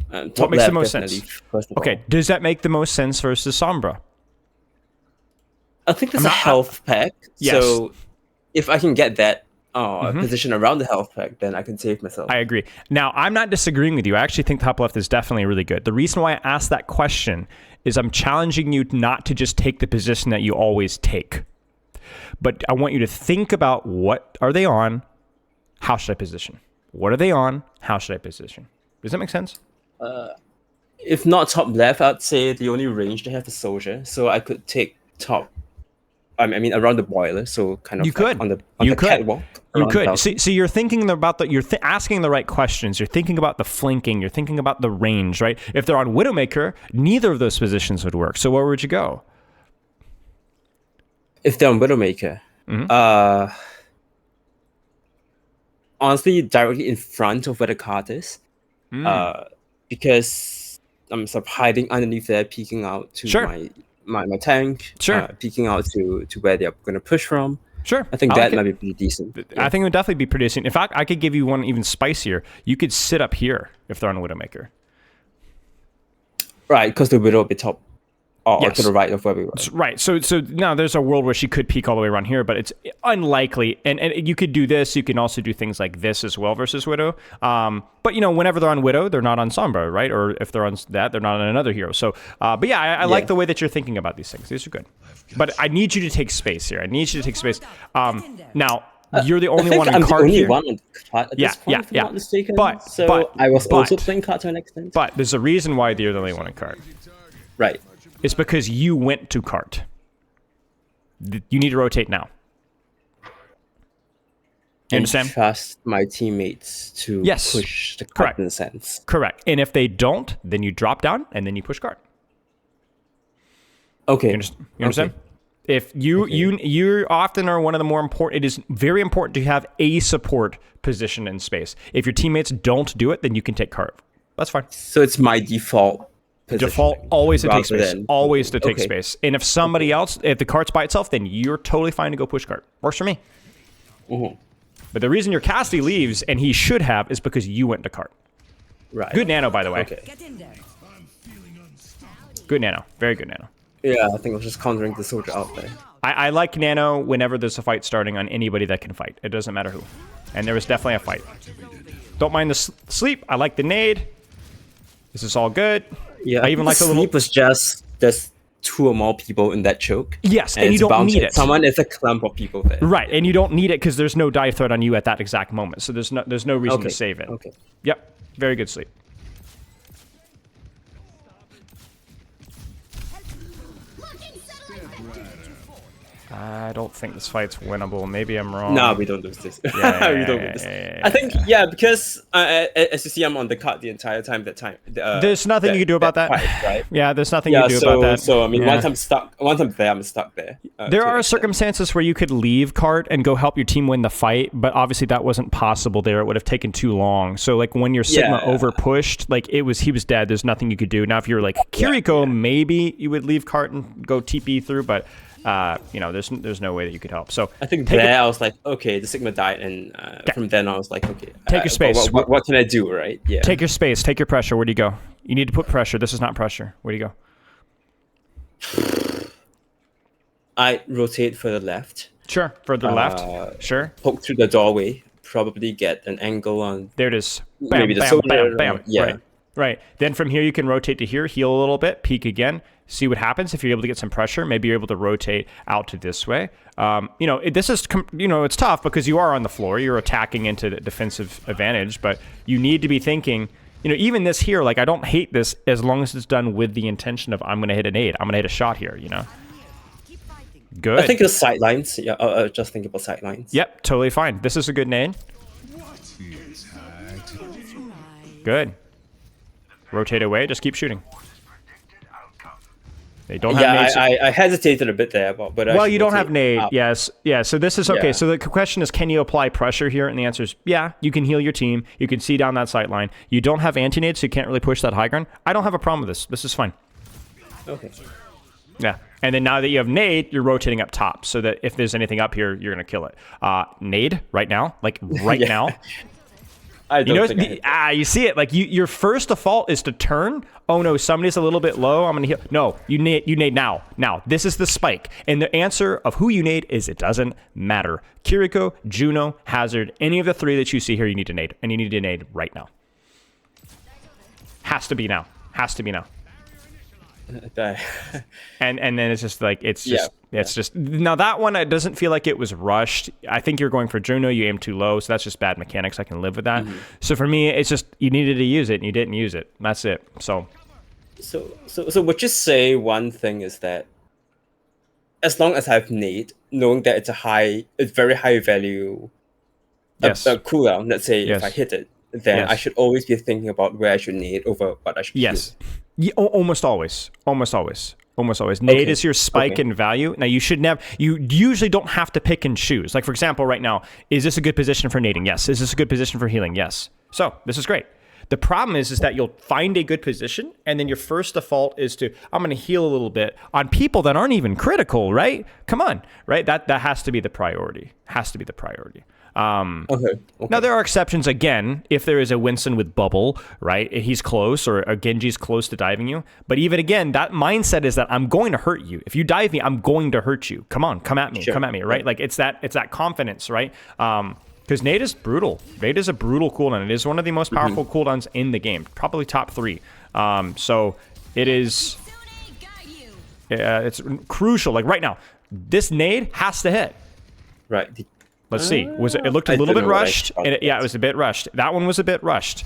What makes the most sense? Okay, does that make the most sense versus Sombra? I think there's a health pack. Yes. So if I can get that position around the health pack, then I can save myself. I agree. Now, I'm not disagreeing with you. I actually think top left is definitely really good. The reason why I asked that question is I'm challenging you not to just take the position that you always take. But I want you to think about, what are they on? How should I position? What are they on? How should I position? Does that make sense? If not top left, I'd say the only range they have is Soldier. So I could take top. I mean, around the boiler, so kind of on the catwalk. You could. So you're thinking about you're asking the right questions. You're thinking about the flanking. You're thinking about the range, right? If they're on Widowmaker, neither of those positions would work. So where would you go? If they're on Widowmaker, honestly, directly in front of where the cart is, because I'm sort of hiding underneath there, peeking out to my tank, peeking out to where they're going to push from. Sure. I think that might be pretty decent. I think it would definitely be pretty decent. In fact, I could give you one even spicier. You could sit up here if they're on Widowmaker. Right, because the Widow will be top. or Yes. to the right of where we were. Right. So now there's a world where she could peek all the way around here, but it's unlikely. And you could do this. You can also do things like this as well versus Widow. But whenever they're on Widow, they're not on Sombra, right? Or if they're on that, they're not on another hero. So, but yeah, I like the way that you're thinking about these things. These are good. But I need you to take space here. I need you to take space. Now, you're the only one on I'm card the only here. one on card at this point, if I'm not mistaken. So I was also playing card to an extent. But there's a reason why you're the only one on card. Right. It's because you went to cart. You need to rotate now. You understand? Trust my teammates to push the cart in a sense. Correct. And if they don't, then you drop down and then you push cart. Okay. You understand? Okay. If you often are one of the more important, it is very important to have a support position in space. If your teammates don't do it, then you can take cart. That's fine. So it's my default always to take space. Than, always to take space. And if somebody else, if the cart's by itself, then you're totally fine to go push cart. Works for me. Mm-hmm. But the reason your Cassidy leaves, and he should have, is because you went to cart. Right. Good nano, by the way. Okay. Good nano. Very good nano. Yeah, I think I was just countering the soldier out there. I like nano whenever there's a fight starting on anybody that can fight. It doesn't matter who. And there was definitely a fight. Don't mind the sleep. I like the nade. This is all good. Yeah, I even like the sleep was just there's two or more people in that choke. Yes, and you don't need it. Someone is a clump of people there. Right, and you don't need it because there's no dive threat on you at that exact moment. So there's no reason to save it. Okay. Yep. Very good sleep. I don't think this fight's winnable. Maybe I'm wrong. No, we don't lose this. Yeah, we don't lose this. I think, because as you see, I'm on the cart the entire time. There's nothing you can do about that. Fight, right? Yeah, there's nothing you can do about that. So, I mean, once I'm there, I'm stuck there. There are circumstances where you could leave cart and go help your team win the fight, but obviously that wasn't possible there. It would have taken too long. So, like, when your Sigma over pushed, like, he was dead. There's nothing you could do. Now, if you're like Kiriko, maybe you would leave cart and go TP through, but there's no way that you could help. So I think I was like, okay, the Sigma died, and from then I was like, okay, take your space. What can I do, right? Yeah. Take your space. Take your pressure. Where do you go? You need to put pressure. This is not pressure. Where do you go? I rotate further left. Sure, further left. Sure. Poke through the doorway. Probably get an angle on. There it is. Bam, maybe the bam, soldier. bam, bam. Yeah. Right. Then from here you can rotate to here, heal a little bit, peek again. See what happens if you're able to get some pressure. Maybe you're able to rotate out to this way. This is, it's tough because you are on the floor. You're attacking into the defensive advantage, but you need to be thinking, even this here, like, I don't hate this as long as it's done with the intention of I'm going to hit an nade. I'm going to hit a shot here, Good. I think it's sidelines. Yeah, just think about sidelines. Yep, totally fine. This is a good nade. Good. Rotate away. Just keep shooting. They don't have nade. I hesitated a bit there, but well, you don't have nade. Up. Yes, yeah. So this is okay. Yeah. So the question is, can you apply pressure here? And the answer is, yeah. You can heal your team. You can see down that sight line. You don't have anti-nade, so you can't really push that high ground. I don't have a problem with this. This is fine. Okay. Yeah. And then now that you have nade, you're rotating up top, so that if there's anything up here, you're gonna kill it. Nade right now, like right now. I don't think you see it. Like your first default is to turn. Oh no, somebody's a little bit low. I'm gonna heal. No, you nade now. Now this is the spike, and the answer of who you nade is it doesn't matter. Kiriko, Juno, Hazard, any of the three that you see here, you need to nade, and you need to nade right now. Has to be now. Has to be now. and then it's just like it's just now that one, it doesn't feel like it was rushed. I think you're going for Juno, you aim too low, so that's just bad mechanics. I can live with that. So for me, it's just you needed to use it and you didn't use it. That's it. So would you say one thing is that as long as I have nade, knowing that it's very high value cooldown, let's say if I hit it, then I should always be thinking about where I should nade over what I should use. Yeah, almost always. Nade is your spike in value. Now you usually don't have to pick and choose. Like for example, right now, is this a good position for nading? Yes. Is this a good position for healing? Yes. So this is great. The problem is that you'll find a good position, and then your first default is to, I'm going to heal a little bit on people that aren't even critical, right? Come on, right? That has to be the priority. Has to be the priority. Okay. Now, there are exceptions, again, if there is a Winston with bubble, right? He's close, or a Genji's close to diving you. But even again, that mindset is that I'm going to hurt you. If you dive me, I'm going to hurt you. Come on, come at me, Sure. come at me, right? Like, it's that confidence, right? Because nade is brutal. Nade is a brutal cooldown. It is one of the most powerful cooldowns in the game, probably top 3. So it is, it's crucial. Like right now, this nade has to hit. Right. Let's see. It looked a I little don't bit know what I rushed. thought And yeah, it was a bit rushed. That one was a bit rushed.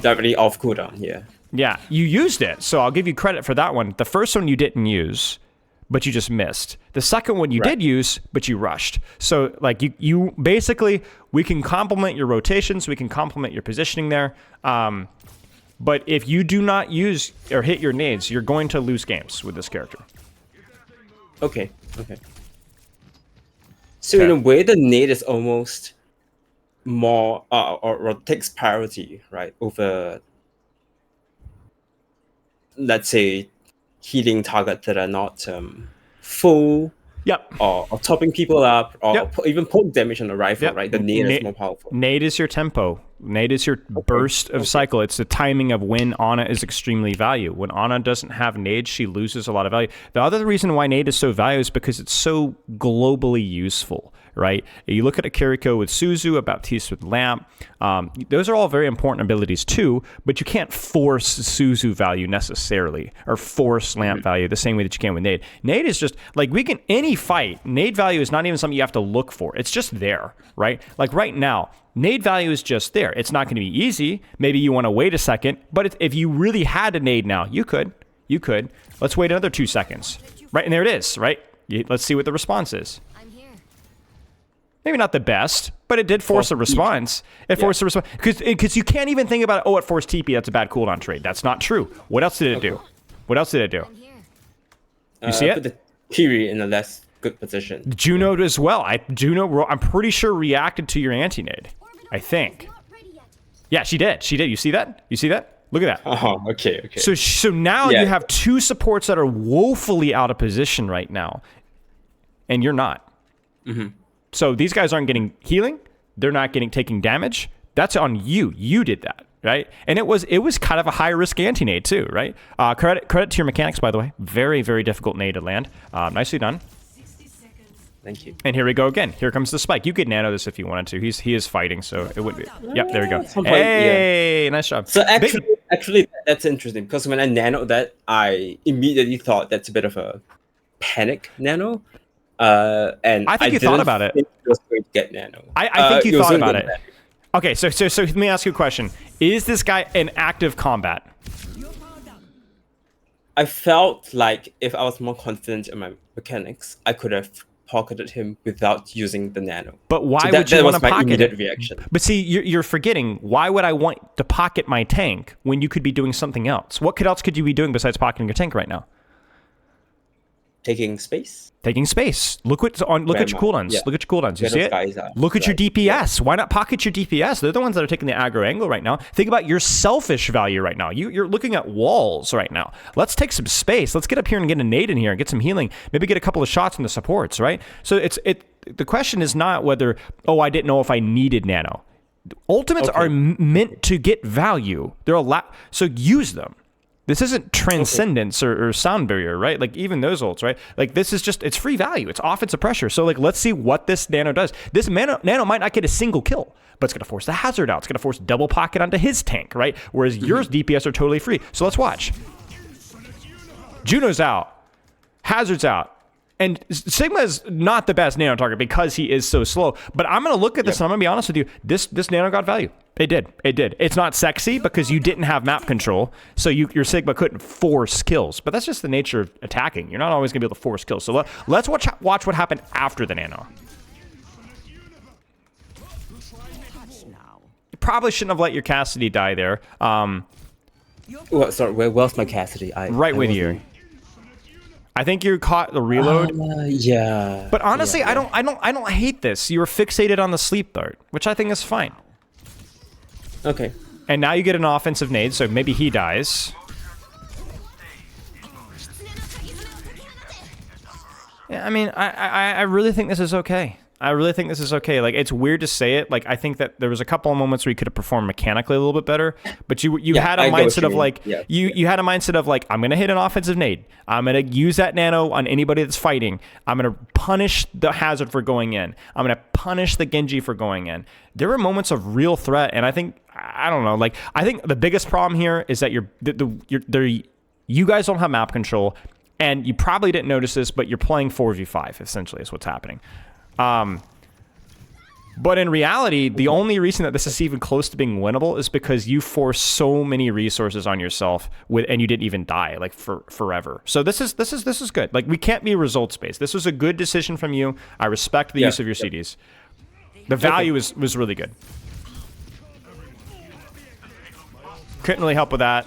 Definitely off cooldown. Yeah. Yeah, you used it, so I'll give you credit for that one. The first one you didn't use, but you just missed. The second one you did use, but you rushed. So like you basically, we can complement your rotations, we can complement your positioning there. But if you do not use or hit your nades, you're going to lose games with this character. Okay. So in a way, the nade is almost more or takes priority, right, over, let's say, healing targets that are not full. Yep. Or topping people up, or Yep. even poke damage on the rifle, Yep. right? The nade is more powerful. Nade is your tempo. Nade is your burst of cycle. It's the timing of when Ana is extremely valuable. When Ana doesn't have nade, she loses a lot of value. The other reason why nade is so valuable is because it's so globally useful, right? You look at a Kiriko with Suzu, a Baptiste with Lamp. Those are all very important abilities too, but you can't force Suzu value necessarily, or force Lamp value the same way that you can with nade. Nade is just, like, we can, any fight, nade value is not even something you have to look for. It's just there, right? Like right now, nade value is just there. It's not going to be easy. Maybe you want to wait a second, but if you really had a nade now, you could. Let's wait another 2 seconds. Right, and there it is, right? Let's see what the response is. I'm here. Maybe not the best, but it did force a response. It forced a response. Because you can't even think about, it forced TP, that's a bad cooldown trade. That's not true. What else did it do? I'm here. You see it? Put the Kiri in a less good position. Juno as well. Juno, I'm pretty sure, reacted to your anti-nade. I think. Yeah, she did. You see that? Look at that. Oh, okay. So now Yeah. you have 2 supports that are woefully out of position right now, and you're not. So these guys aren't getting healing. They're not taking damage. That's on you. You did that, right? And it was kind of a high risk anti-nade too, right? Credit to your mechanics, by the way. Very, very difficult nade to land. Nicely done. 60 seconds. Thank you. And here we go again. Here comes the spike. You could nano this if you wanted to. He is fighting, so it wouldn't be. Yep, there we go. Some point, Hey, nice job. So actually, that's interesting because when I nanoed that, I immediately thought that's a bit of a panic nano. And I think you thought didn't about it. think it was going to get nano. I think you was thought going about to it. get nano. Okay, so let me ask you a question. Is this guy in active combat? I felt like if I was more confident in my mechanics, I could have pocketed him without using the nano. But why So would you that want was to my pocket immediate it? reaction. But see, you're forgetting. Why would I want to pocket my tank when you could be doing something else? What else could you be doing besides pocketing your tank right now? Taking space. Taking space. Look at your cooldowns. Yeah. Look at your cooldowns. You Where see those it? guys are. Look at your Right. DPS. Why not pocket your DPS? They're the ones that are taking the aggro angle right now. Think about your selfish value right now. You're looking at walls right now. Let's take some space. Let's get up here and get a nade in here and get some healing. Maybe get a couple of shots in the supports, right? So the question is not whether, I didn't know if I needed nano. Ultimates are meant to get value. So use them. This isn't Transcendence or Sound Barrier, right? Like, even those ults, right? Like, this is just, it's free value. It's offensive pressure. So, like, let's see what this nano does. This nano might not get a single kill, but it's going to force the hazard out. It's going to force double pocket onto his tank, right? Whereas yours DPS are totally free. So let's watch. Juno's out. Hazard's out. And Sigma is not the best nano target because he is so slow. But I'm going to look at this and I'm going to be honest with you. This nano got value. It did. It's not sexy because you didn't have map control. So your Sigma couldn't force kills. But that's just the nature of attacking. You're not always going to be able to force kills. So let's watch what happened after the nano. You probably shouldn't have let your Cassidy die there. Well, sorry, where's my Cassidy? Right with you. I think you caught the reload. Yeah. But honestly, yeah. I don't hate this. You were fixated on the sleep dart, which I think is fine. Okay. And now you get an offensive nade, so maybe he dies. Yeah, I mean, I really think this is okay. I really think this is okay. Like, it's weird to say it. Like, I think that there was a couple of moments where you could have performed mechanically a little bit better, but you Yeah, had a I get what mindset you of mean. like, Yeah. you had a mindset of like, I'm going to hit an offensive nade. I'm going to use that nano on anybody that's fighting. I'm going to punish the hazard for going in. I'm going to punish the Genji for going in. There were moments of real threat, and I think, I don't know, like, I think the biggest problem here is that you guys don't have map control, and you probably didn't notice this, but you're playing 4v5, essentially, is what's happening. But in reality, the only reason that this is even close to being winnable is because you force so many resources on yourself and you didn't even die like forever. So this is good. Like, we can't be results based. This was a good decision from you. I respect the use of your CDs. The value was really good. Couldn't really help with that.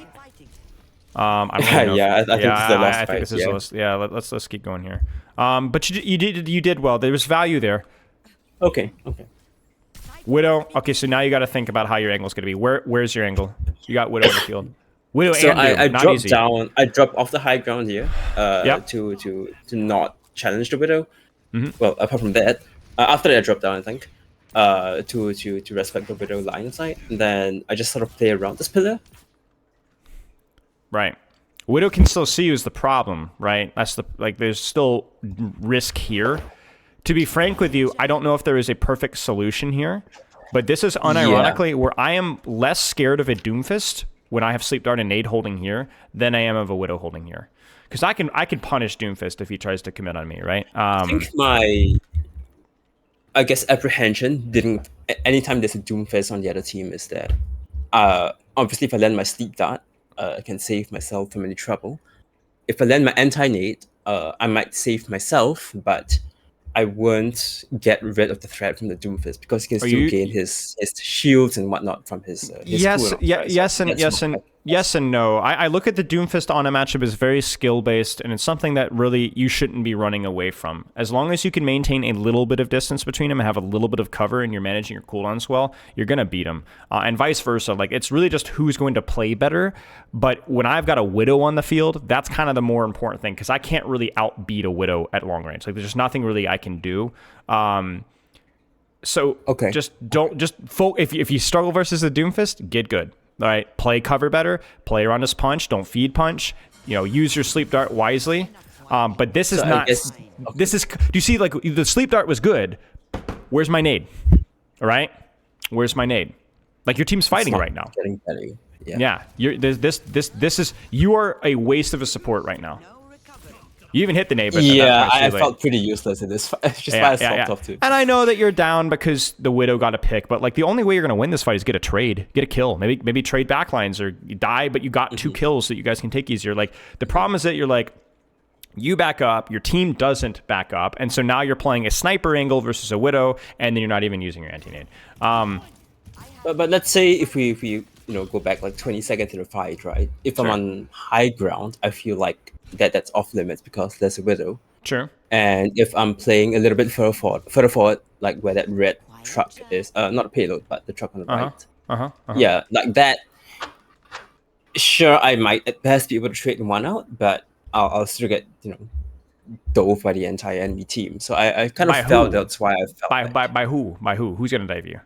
I don't know I think this is the last I think fight. this is the last. Yeah, let's keep going here. But you did well. There was value there. Okay. Widow. Okay, so now you got to think about how your angle's going to be. Where's your angle? You got Widow in the field. Widow So and Doom, I not dropped easy. down. I dropped off the high ground here. Yep. To not challenge the Widow. Mm-hmm. Well, apart from that, after that I dropped down, I think, to respect the Widow line of sight. And then I just sort of play around this pillar. Right. Widow can still see you is the problem, right? That's there's still risk here. To be frank with you, I don't know if there is a perfect solution here, but this is unironically where I am less scared of a Doomfist when I have Sleep Dart and Nade holding here than I am of a Widow holding here. Because I can punish Doomfist if he tries to commit on me, right? I think my, I guess, apprehension didn't. Anytime there's a Doomfist on the other team, is that obviously if I land my Sleep Dart, I can save myself from any trouble. If I land my anti-nade, I might save myself, but I won't get rid of the threat from the Doomfist because he can still gain his shields and whatnot from his yes, cooldowns, right? Yes and no. I look at the Doomfist on a matchup as very skill based, and it's something that really you shouldn't be running away from. As long as you can maintain a little bit of distance between them and have a little bit of cover, and you're managing your cooldowns well, you're gonna beat them, and vice versa. Like, it's really just who's going to play better. But when I've got a Widow on the field, that's kind of the more important thing because I can't really outbeat a Widow at long range. Like, there's just nothing really I can do. So Okay. If you struggle versus the Doomfist, get good. All right, play cover better, play around his punch, don't feed punch. Use your Sleep Dart wisely. But this is not. This is. Do you see? Like, the Sleep Dart was good. Where's my nade? All right, where's my nade? Like, your team's fighting right now. Getting better. Yeah, you are a waste of a support right now. You even hit the nade, but I felt pretty useless in this fight. Just why I swapped off too. And I know that you're down because the Widow got a pick, but like, the only way you're gonna win this fight is get a trade, get a kill, maybe trade backlines, or you die, but you got 2 kills that you guys can take easier. Like, the problem is that you're like, you back up, your team doesn't back up, and so now you're playing a sniper angle versus a Widow, and then you're not even using your anti-nade. But let's say if we go back like 20 seconds in the fight, right? If I'm on high ground, I feel like that's off limits because there's a Widow. Sure. And if I'm playing a little bit further forward, like where that red truck is, not a payload, but the truck on the right. Yeah, like that. Sure, I might at best be able to trade one out, but I'll still get dove by the entire enemy team. So I kind of felt that's why I felt by who? By who? Who's gonna dive you?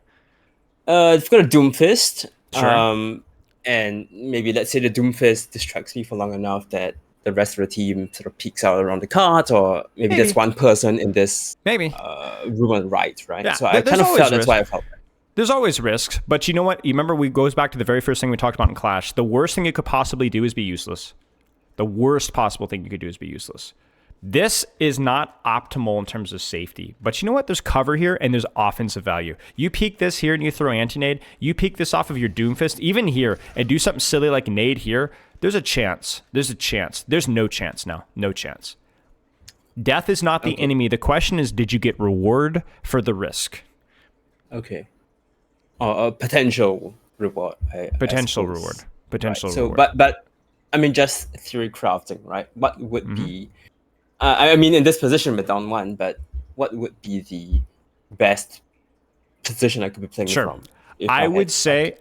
I've got a Doomfist. Sure. And maybe let's say the Doomfist distracts me for long enough that the rest of the team sort of peeks out around the cart, or maybe there's one person in this room on the right? Yeah, so I kind of felt that's why I felt that. There's always risks, but you know what? You remember, we goes back to the very first thing we talked about in Clash. The worst thing you could possibly do is be useless. The worst possible thing you could do is be useless. This is not optimal in terms of safety, but you know what? There's cover here and there's offensive value. You peek this here and you throw anti-nade. You peek this off of your Doomfist, even here, and do something silly like nade here. There's a chance. There's a chance. There's no chance now. No chance. Death is not the enemy. The question is, did you get reward for the risk? Okay. A potential reward. Potential I reward. Potential right. reward. But I mean, just theory crafting, right? What would be? I mean, in this position with down one, but what would be the best position I could be playing from? I would say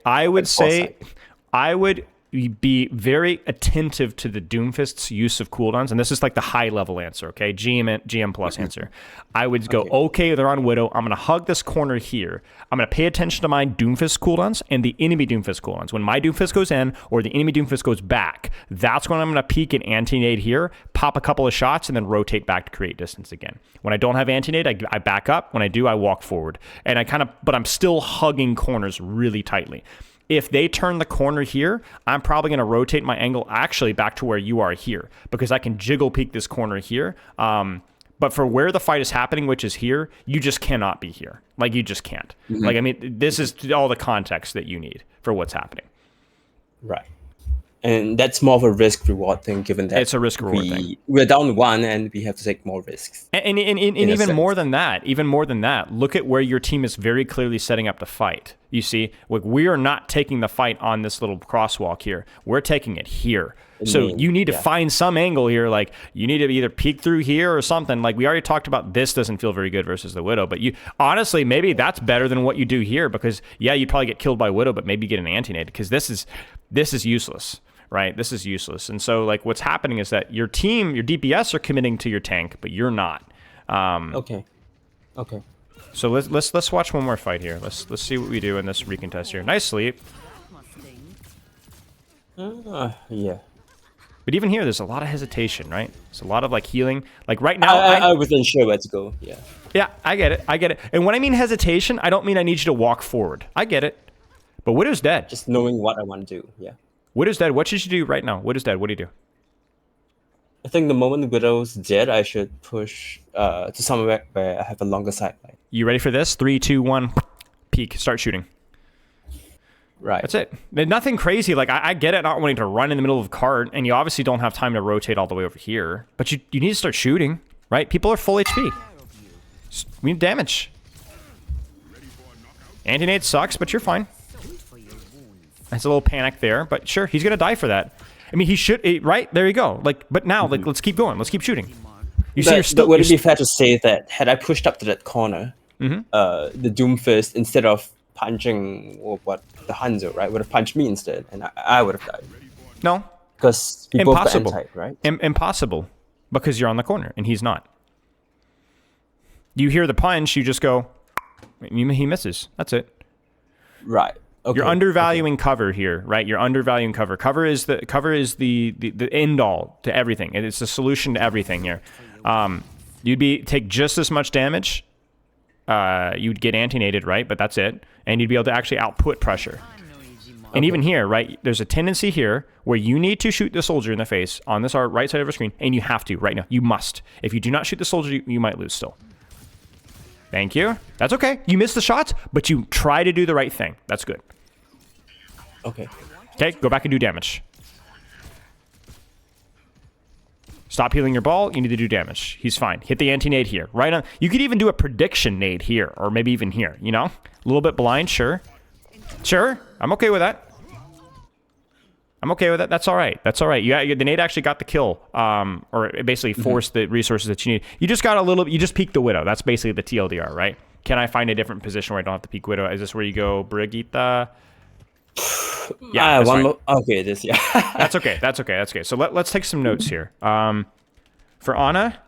be very attentive to the Doomfist's use of cooldowns, and this is like the high level answer, okay? GM plus answer. I would go, okay, they're on Widow. I'm gonna hug this corner here. I'm gonna pay attention to my Doomfist cooldowns and the enemy Doomfist cooldowns. When my Doomfist goes in or the enemy Doomfist goes back, that's when I'm gonna peek an anti-nade here, pop a couple of shots, and then rotate back to create distance again. When I don't have anti-nade, I back up. When I do, I walk forward. And but I'm still hugging corners really tightly. If they turn the corner here, I'm probably going to rotate my angle actually back to where you are here because I can jiggle peek this corner here. But for where the fight is happening, which is here, you just cannot be here. Like, you just can't. Like, I mean, this is all the context that you need for what's happening. Right. And that's more of a risk-reward thing, given that it's a risk-reward thing. We're down one, and we have to take more risks. And even more than that, look at where your team is very clearly setting up the fight. You see, like, we are not taking the fight on this little crosswalk here. We're taking it here. So you need to find some angle here. Like, you need to either peek through here or something. Like, we already talked about this doesn't feel very good versus the Widow. But you honestly, maybe that's better than what you do here because, yeah, you'd probably get killed by Widow, but maybe get an anti-nade because this is useless. Right? This is useless. And so, like, what's happening is that your team, your DPS are committing to your tank, but you're not. Okay. So let's watch one more fight here. Let's see what we do in this recontest here. Nice sleep. Yeah. But even here, there's a lot of hesitation, right? There's a lot of, like, healing. Like, right now, I wasn't sure where to go. Yeah. Yeah, I get it. And when I mean hesitation, I don't mean I need you to walk forward. I get it. But Widow's dead. Just knowing what I want to do. Yeah. Widow's dead. What should you do right now? Widow's dead. What do you do? I think the moment Widow's dead, I should push to somewhere where I have a longer sideline. You ready for this? 3, 2, 1, peek. Start shooting. Right. That's it. Nothing crazy. Like, I get it not wanting to run in the middle of a cart, and you obviously don't have time to rotate all the way over here. But you need to start shooting, right? People are full HP. We need damage. Anti-nade sucks, but you're fine. That's a little panic there, but sure, he's gonna die for that. I mean, he should, right? There you go. Like, but now, like, let's keep going. Let's keep shooting. Would it be fair to say that had I pushed up to that corner, the Doomfist, instead of punching the Hanzo, right, would have punched me instead, and I would have died? No, because we both got anti, right? Impossible, because you're on the corner and he's not. You hear the punch, you just go, he misses. That's it. Right. Okay. You're undervaluing cover here, right? You're undervaluing cover. Cover is the end all to everything. It's the solution to everything here. You'd take just as much damage. You'd get anti-naded, right? But that's it. And you'd be able to actually output pressure. And even here, right? There's a tendency here where you need to shoot the soldier in the face on this right side of the screen, and you have to right now. You must. If you do not shoot the soldier, you might lose still. Thank you. That's okay. You missed the shots, but you try to do the right thing. That's good. Okay, go back and do damage. Stop healing your ball. You need to do damage. He's fine. Hit the anti-nade here. Right on. You could even do a prediction nade here, or maybe even here, you know? A little bit blind, sure. Sure, I'm okay with that. That's all right. The nade actually got the kill, or it basically forced the resources that you need. You just peek the Widow. That's basically the TLDR, right? Can I find a different position where I don't have to peek Widow? Is this where you go, Brigitte? Yeah, one more. Okay, That's okay. So let's take some notes here. For Ana,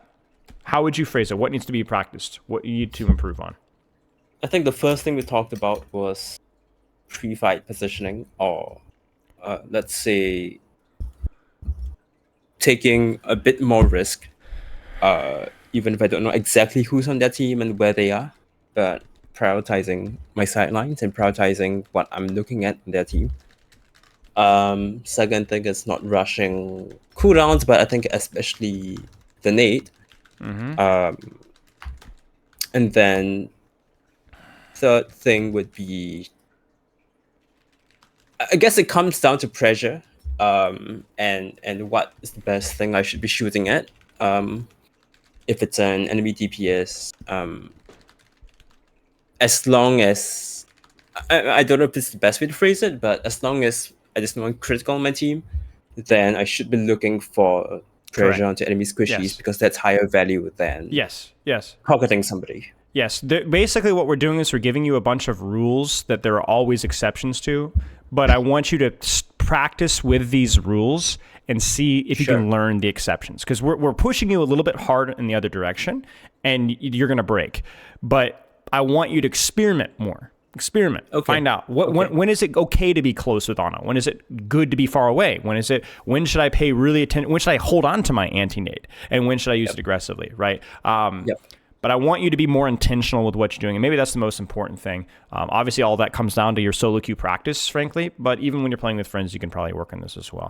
how would you phrase it? What needs to be practiced? What you need to improve on? I think the first thing we talked about was pre-fight positioning, or let's say taking a bit more risk, even if I don't know exactly who's on their team and where they are, but prioritizing my sidelines and prioritizing what I'm looking at in their team. Second thing is not rushing cooldowns, but I think especially the nade. And then third thing would be, I guess it comes down to pressure, and what is the best thing I should be shooting at. If it's an enemy DPS, as long as I don't know if it's the best way to phrase it, but as long as I just want critical on my team, then I should be looking for pressure onto enemy squishies, because that's higher value than pocketing somebody. Yes, basically what we're doing is we're giving you a bunch of rules that there are always exceptions to, but I want you to practice with these rules and see if you can learn the exceptions. Because we're pushing you a little bit hard in the other direction, and you're going to break. But I want you to experiment more. Experiment. Okay. Find out when is it okay to be close with Ana? When is it good to be far away? When should I pay really attention? When should I hold on to my anti-nade? And when should I use it aggressively? Right. But I want you to be more intentional with what you're doing. And maybe that's the most important thing. Obviously, all that comes down to your solo queue practice, frankly. But even when you're playing with friends, you can probably work on this as well.